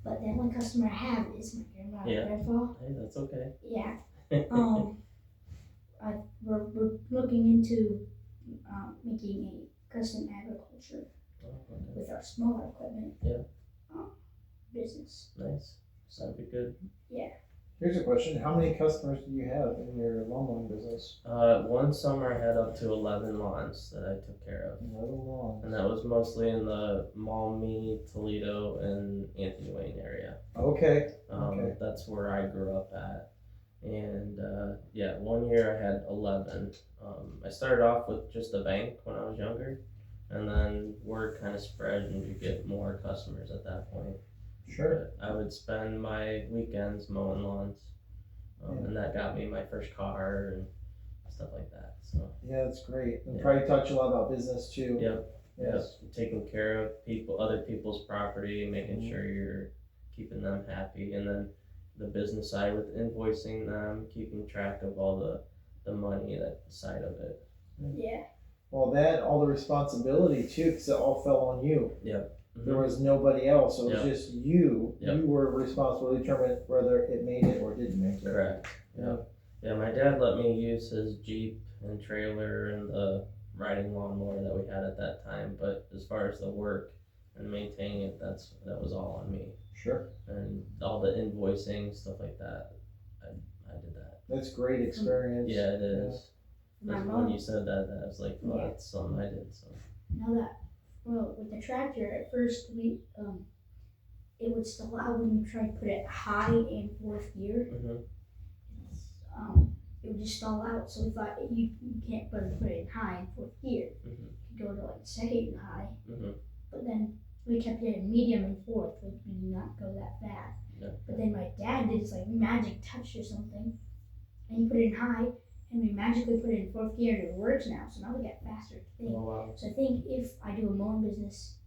S1: but the only customer I have is my grandma
S2: Yeah.
S1: and grandpa.
S2: Hey, that's okay.
S1: Yeah. We're looking into making a custom agriculture
S2: Oh, okay.
S1: with our smaller equipment.
S2: Yeah.
S1: Business.
S2: Nice. So that'd be good.
S3: Here's a question: how many customers do you have in your lawn mowing business?
S2: One summer I had up to 11 lawns that I took care of.
S3: 11 lawns.
S2: And that was mostly in the Maumee, Toledo, and Anthony Wayne area.
S3: Okay. Okay.
S2: That's where I grew up at. And yeah, one year I had 11. I started off with just a bank when I was younger, and then word kind of spread and you get more customers at that point.
S3: Sure.
S2: But I would spend my weekends mowing lawns, and that got me my first car and stuff like that. So
S3: Yeah, that's great. And
S2: Yeah.
S3: probably taught you a lot about business too.
S2: Yep.
S3: Yes.
S2: Yep, taking care of other people's property, making
S3: Mhm.
S2: sure you're keeping them happy, and then the business side with invoicing them, keeping track of all the money, that side of it.
S1: Yeah.
S3: Well, all the responsibility too, because it all fell on you. There was nobody else. It was
S2: Yep.
S3: just you.
S2: Yep.
S3: You were responsible to determine whether it made it or didn't make it.
S2: Correct.
S3: Yeah.
S2: Yeah, my dad let me use his Jeep and trailer and the riding lawnmower that we had at that time, but as far as the work and maintaining it, that was all on me.
S3: Sure.
S2: And all the invoicing, stuff like that, I did that.
S3: That's great experience.
S2: Yeah, it is.
S1: My
S2: When
S1: mom.
S2: you said that, I was like, oh,
S1: Yeah.
S2: that's something I did. So
S1: Know that. Well, with the tractor, at first it would still out when you try to put it high in fourth gear.
S2: Mhm.
S1: it would just stall out. So we thought you can't put it in high in fourth gear.
S2: Mhm.
S1: You could go to like second and high.
S2: Mhm.
S1: But then we kept it in medium and fourth, which we did not go that fast.
S2: Yeah.
S1: But then my dad did this like magic touch or something, and he put it in high, and we magically put it in fourth gear, and it works now. So now we get faster thing.
S2: Oh wow.
S1: So I think if I do a mowing business,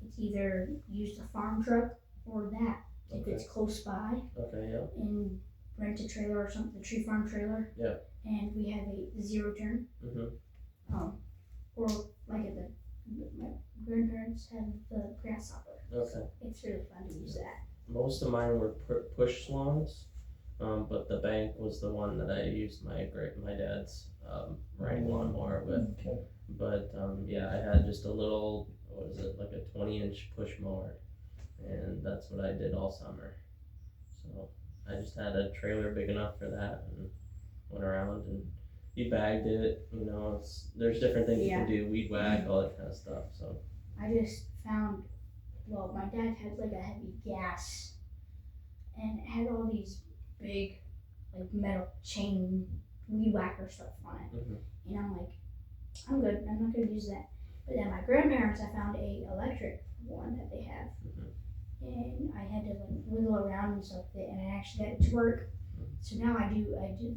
S1: it's either use the farm truck or that if
S2: Okay.
S1: it's close by,
S2: Okay. Yeah.
S1: and rent a trailer or something, the tree farm trailer.
S2: Yeah.
S1: And we have a zero turn.
S2: Mhm.
S1: Or like at my grandparents have the grasshopper.
S2: Okay.
S1: It's really fun to use that.
S2: Most of mine were push swans, but the bank was the one that I used my dad's riding lawnmower with.
S3: Okay.
S2: But yeah, I had just a little, what was it, like a 20-inch push mower, and that's what I did all summer. So I just had a trailer big enough for that and went around and you bagged it. There's different things you can do, weed whack, all that kind of stuff. So
S1: I just found, well, my dad had like a heavy gas, and it had all these big, like metal chain weed whacker stuff on it.
S2: Mhm.
S1: And I'm like, I'm good. I'm not gonna use that. But then my grandparents, I found a electric one that they have, and I had to like wiggle around and stuff with it, and I actually got it to work. So now I do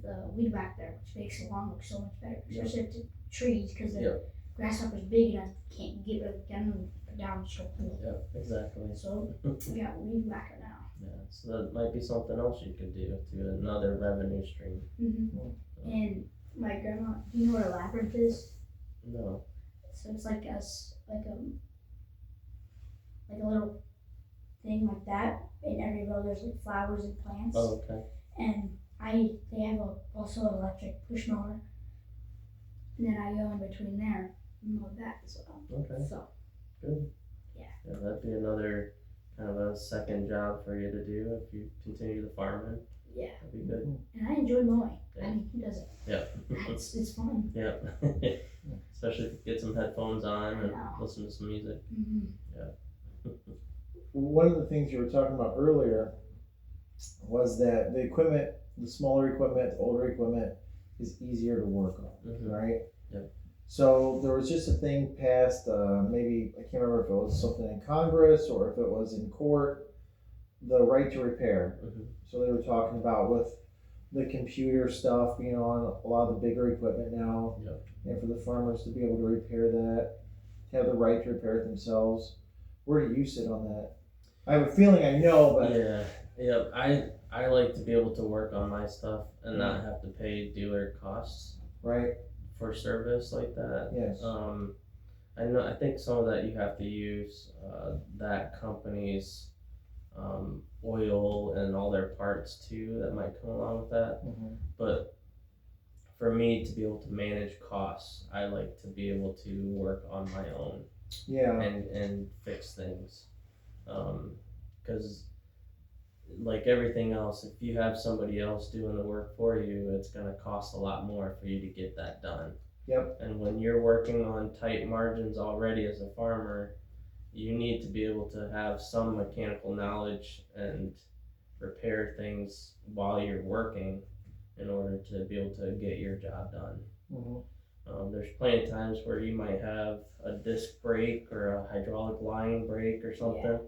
S1: the weed whack there, which makes the lawn look so much better, especially if it's trees, because the grasshopper's big enough, can't get rid of them down so cool.
S2: yeah, exactly.
S1: So we got weed whacker now.
S2: Yeah, so that might be something else you could do to another revenue stream.
S1: And my grandma, do you know what a labyrinth is?
S2: No.
S1: So it's like a little thing like that. In every row, there's like flowers and plants.
S2: Oh, okay.
S1: And they have also an electric push mower. And then I go in between there and mow that as well.
S2: Okay.
S1: So
S2: Good.
S1: Yeah.
S2: Yeah, that'd be another kind of a second job for you to do if you continue the farming.
S1: yeah,
S2: That'd be good.
S1: and I enjoy mowing.
S2: Yeah.
S1: I mean, who doesn't?
S2: Yeah.
S1: It's fun.
S2: Yeah. Especially if you get some headphones on and
S1: Yeah.
S2: listen to some music.
S3: One of the things you were talking about earlier was that the equipment, the smaller equipment, the older equipment is easier to work on,
S2: Mhm.
S3: right?
S2: Yep.
S3: So there was just a thing passed, maybe, I can't remember if it was something in Congress or if it was in court, the right to repair.
S2: Mhm.
S3: So they were talking about with the computer stuff being on a lot of the bigger equipment now.
S2: Yep.
S3: And for the farmers to be able to repair that, to have the right to repair it themselves. Where do you sit on that? I have a feeling I know, but
S2: Yeah. I like to be able to work on my stuff and not have to pay dealer costs
S3: right?
S2: for service like that.
S3: Yes.
S2: I think some of that you have to use that company's oil and all their parts too that might come along with that.
S3: Mhm.
S2: But for me to be able to manage costs, I like to be able to work on my own
S3: Yeah.
S2: and fix things. Because like everything else, if you have somebody else doing the work for you, it's going to cost a lot more for you to get that done.
S3: Yep.
S2: And when you're working on tight margins already as a farmer, you need to be able to have some mechanical knowledge and repair things while you're working in order to be able to get your job done.
S3: Mhm.
S2: There's plenty of times where you might have a disc break or a hydraulic line break or something.
S1: Yeah.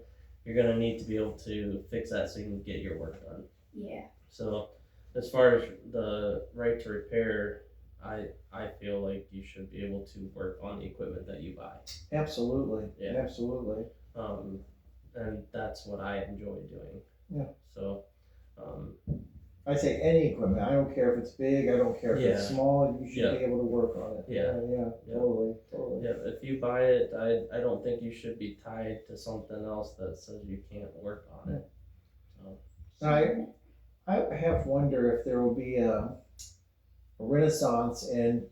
S2: You're gonna need to be able to fix that so you can get your work done.
S1: Yeah.
S2: So as far as the right to repair, I feel like you should be able to work on the equipment that you buy.
S3: Absolutely.
S2: Yeah.
S3: Absolutely.
S2: And that's what I enjoy doing.
S3: Yeah.
S2: So,
S3: I say any equipment. I don't care if it's big. I don't care if it's
S2: Yeah.
S3: small. You should
S2: Yeah.
S3: be able to work on it.
S2: Yeah.
S3: Yeah.
S2: Yeah.
S3: Totally.
S2: yeah, if you buy it, I don't think you should be tied to something else that says you can't work on it. So,
S3: I have wonder if there will be a renaissance in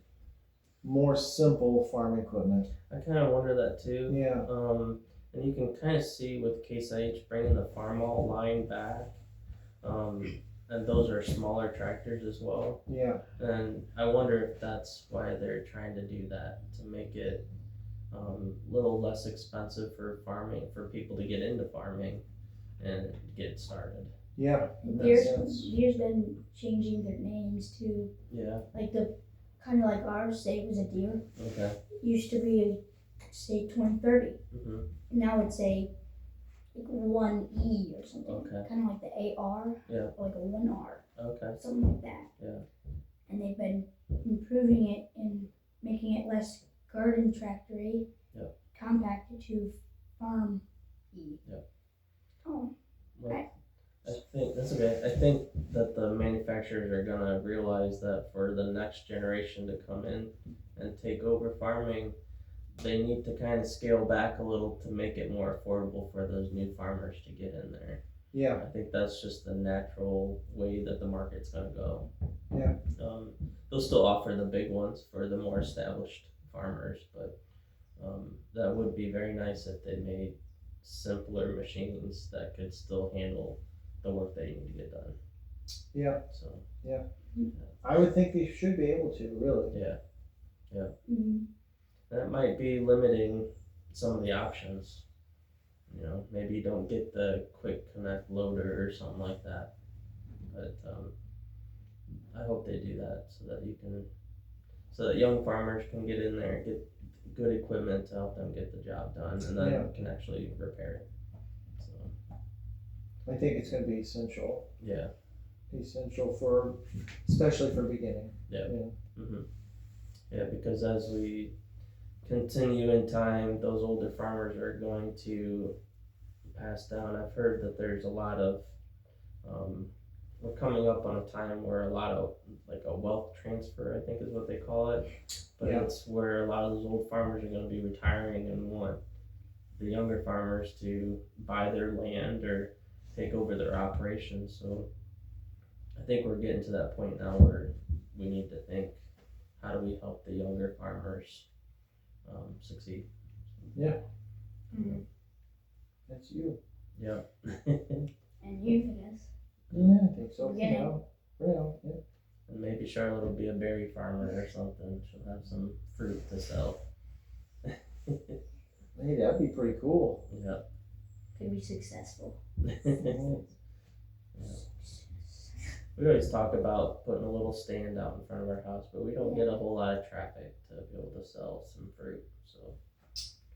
S3: more simple farm equipment.
S2: I kind of wonder that too.
S3: Yeah.
S2: And you can kind of see with Case IH bringing the Farmall line back, and those are smaller tractors as well.
S3: Yeah.
S2: And I wonder if that's why they're trying to do that, to make it a little less expensive for farming, for people to get into farming and get started.
S3: Yeah, that makes
S1: Deer's,
S3: sense.
S1: Deer's been changing their names too.
S2: Yeah,
S1: Like the kind of like ours, say it was a deer.
S2: okay.
S1: It used to be say 2030.
S2: Mm-hmm.
S1: Now it's a like 1E or something.
S2: Okay.
S1: Kind of like the AR.
S2: Yeah.
S1: Or like a 1R.
S2: Okay.
S1: Something like that.
S2: Yeah.
S1: And they've been improving it and making it less garden tractory.
S2: Yep.
S1: Compacted to farm E.
S2: Yep.
S1: Oh.
S2: Well,
S1: Right.
S2: I think that's okay. I think that the manufacturers are gonna realize that for the next generation to come in and take over farming, they need to kind of scale back a little to make it more affordable for those new farmers to get in there.
S3: Yeah,
S2: I think that's just the natural way that the market's gonna go.
S3: Yeah.
S2: They'll still offer the big ones for the more established farmers, but that would be very nice if they made simpler machines that could still handle the work that you need to get done.
S3: Yeah.
S2: So
S3: I would think they should be able to, really.
S2: yeah,
S1: Mm-hmm.
S2: that might be limiting some of the options. You know, maybe you don't get the quick connect loader or something like that. But I hope they do that so that young farmers can get in there and get good equipment to help them get the job done, and then
S3: Yeah.
S2: can actually repair it. So
S3: I think it's gonna be essential
S2: yeah.
S3: for, especially for beginning.
S2: Yeah.
S3: Yeah.
S2: Mm-hmm. Yeah, because as we continue in time, those older farmers are going to pass down. I've heard that there's a lot of, we're coming up on a time where a lot of, like a wealth transfer, I think is what they call it. But
S3: Yeah.
S2: it's where a lot of those old farmers are going to be retiring and want the younger farmers to buy their land or take over their operations. So I think we're getting to that point now where we need to think, how do we help the younger farmers succeed?
S1: Mm-hmm.
S3: That's you.
S2: Yeah.
S1: And you, I guess.
S3: Yeah, I think so.
S1: Beginning.
S3: Yeah.
S2: And maybe Charlotte will be a berry farmer or something. She'll have some fruit to sell.
S3: Hey, that'd be pretty cool.
S2: Yeah.
S1: Could be successful.
S3: Mhm.
S2: We always talk about putting a little stand out in front of our house, but we don't get a whole lot of traffic to be able to sell some fruit. So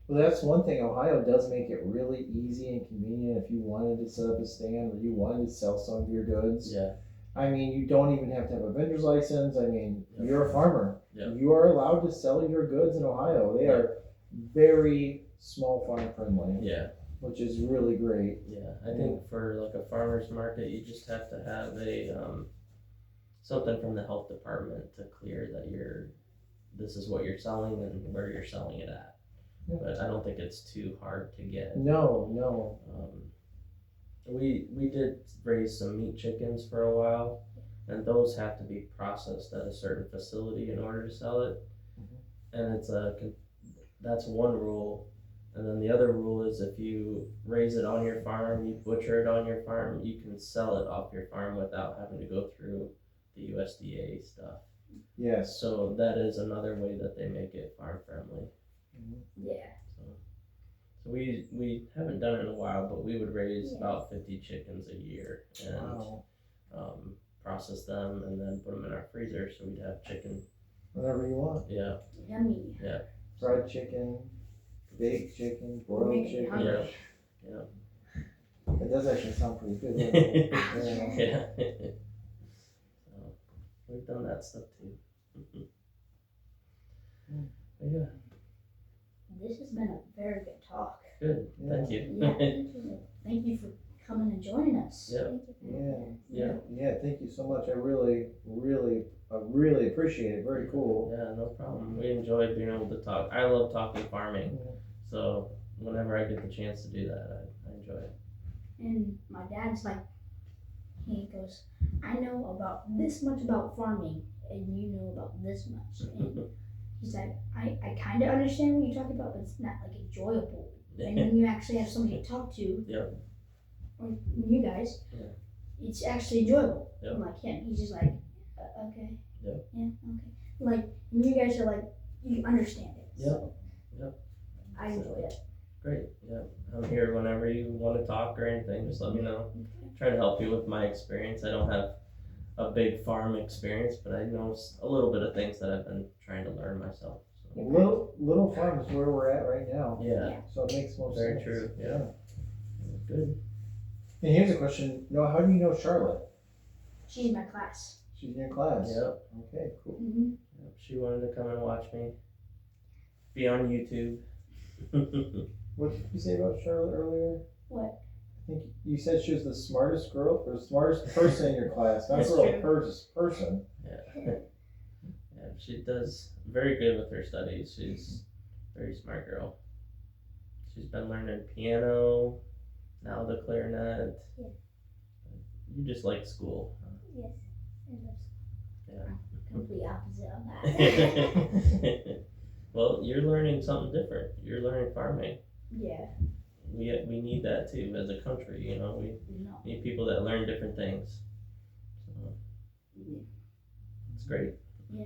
S3: Well, that's one thing. Ohio does make it really easy and convenient if you wanted to set up a stand or you wanted to sell some of your goods.
S2: yeah,
S3: I mean, you don't even have to have a vendor's license. I mean,
S2: Yep.
S3: you're a farmer.
S2: Yep.
S3: You are allowed to sell your goods in Ohio. They are very small farm friendly,
S2: yeah,
S3: which is really great.
S2: yeah. I think for like a farmer's market, you just have to have a something from the health department to clear that this is what you're selling and where you're selling it at.
S3: Yeah.
S2: But I don't think it's too hard to get.
S3: No.
S2: We did raise some meat chickens for a while, and those have to be processed at a certain facility in order to sell it. And that's one rule. And then the other rule is if you raise it on your farm, you butcher it on your farm, you can sell it off your farm without having to go through the USDA stuff.
S3: Yes.
S2: So that is another way that they make it farm friendly.
S1: Yeah.
S2: So we haven't done it in a while, but we would raise about 50 chickens a year and
S3: Wow.
S2: process them and then put them in our freezer so we'd have chicken.
S3: Whatever you want.
S2: Yeah,
S1: Yummy.
S3: Fried chicken, baked chicken, broiled
S1: Make it
S3: chicken.
S1: hungry.
S3: It does actually sound pretty good. Doesn't it? Yeah.
S2: yeah. So we've done that stuff too. But yeah,
S1: This has been a very good talk.
S2: good.
S3: Yeah.
S2: Thank you.
S1: Yeah. Thank you for coming and joining us.
S2: Yeah.
S4: Thank you for having
S3: Yeah.
S4: us.
S3: Yeah, thank you so much. I really appreciate it. Very cool.
S2: Yeah, no problem. We enjoyed being able to talk. I love talking farming,
S3: Yeah.
S2: so whenever I get the chance to do that, I enjoy it.
S1: And my dad's like, he goes, I know about this much about farming, and you know about this much. And he's like, I kind of understand what you're talking about, but it's not like enjoyable. And when you actually have somebody to talk to,
S2: Yep.
S1: or you guys,
S2: Yeah.
S1: it's actually enjoyable.
S2: Yep.
S1: Like him, he's just like, okay.
S2: Yep.
S1: Yeah, okay. Like, and you guys are like, you understand it.
S2: Yep.
S1: So,
S2: Yep.
S1: I enjoy it.
S2: Great. Yeah, I'm here whenever you want to talk or anything. Just let me know. Try to help you with my experience. I don't have a big farm experience, but I know a little bit of things that I've been trying to learn myself. So.
S3: Little farm is where we're at right now.
S2: Yeah,
S3: So it makes most
S2: very
S3: sense.
S2: true. Yeah. Good.
S3: And here's a question, Noah, how do you know Charlotte?
S1: She's in my class.
S3: She's in your class?
S2: Yep.
S3: Okay, cool.
S1: Mm-hmm.
S2: Yep. She wanted to come and watch me. Be on YouTube.
S3: What did you say about Charlotte earlier?
S1: What?
S3: I think you said she was the smartest girl or smartest person in your class, not
S1: That's
S3: girl,
S1: true.
S3: person.
S2: Yeah. Yeah, she does very good with her studies. She's a very smart girl. She's been learning piano, now the clarinet.
S4: Yeah.
S2: You just like school.
S4: Yes. I love
S1: Complete opposite on that.
S2: Well, you're learning something different. You're learning farming.
S1: Yeah.
S2: We need that too as a country. You know, we
S1: No.
S2: need people that learn different things. So, it's great.
S1: Yeah.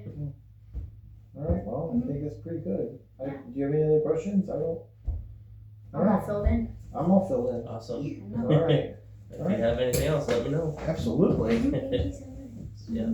S3: All right, well, I think that's pretty good. Do you have any other questions? I don't. All
S1: I'm not
S3: right,
S1: filled in.
S3: I'm all filled in.
S2: Awesome.
S3: All right,
S2: If you have anything else, let me know.
S3: absolutely.
S4: it. Thank you so much.
S2: Yeah.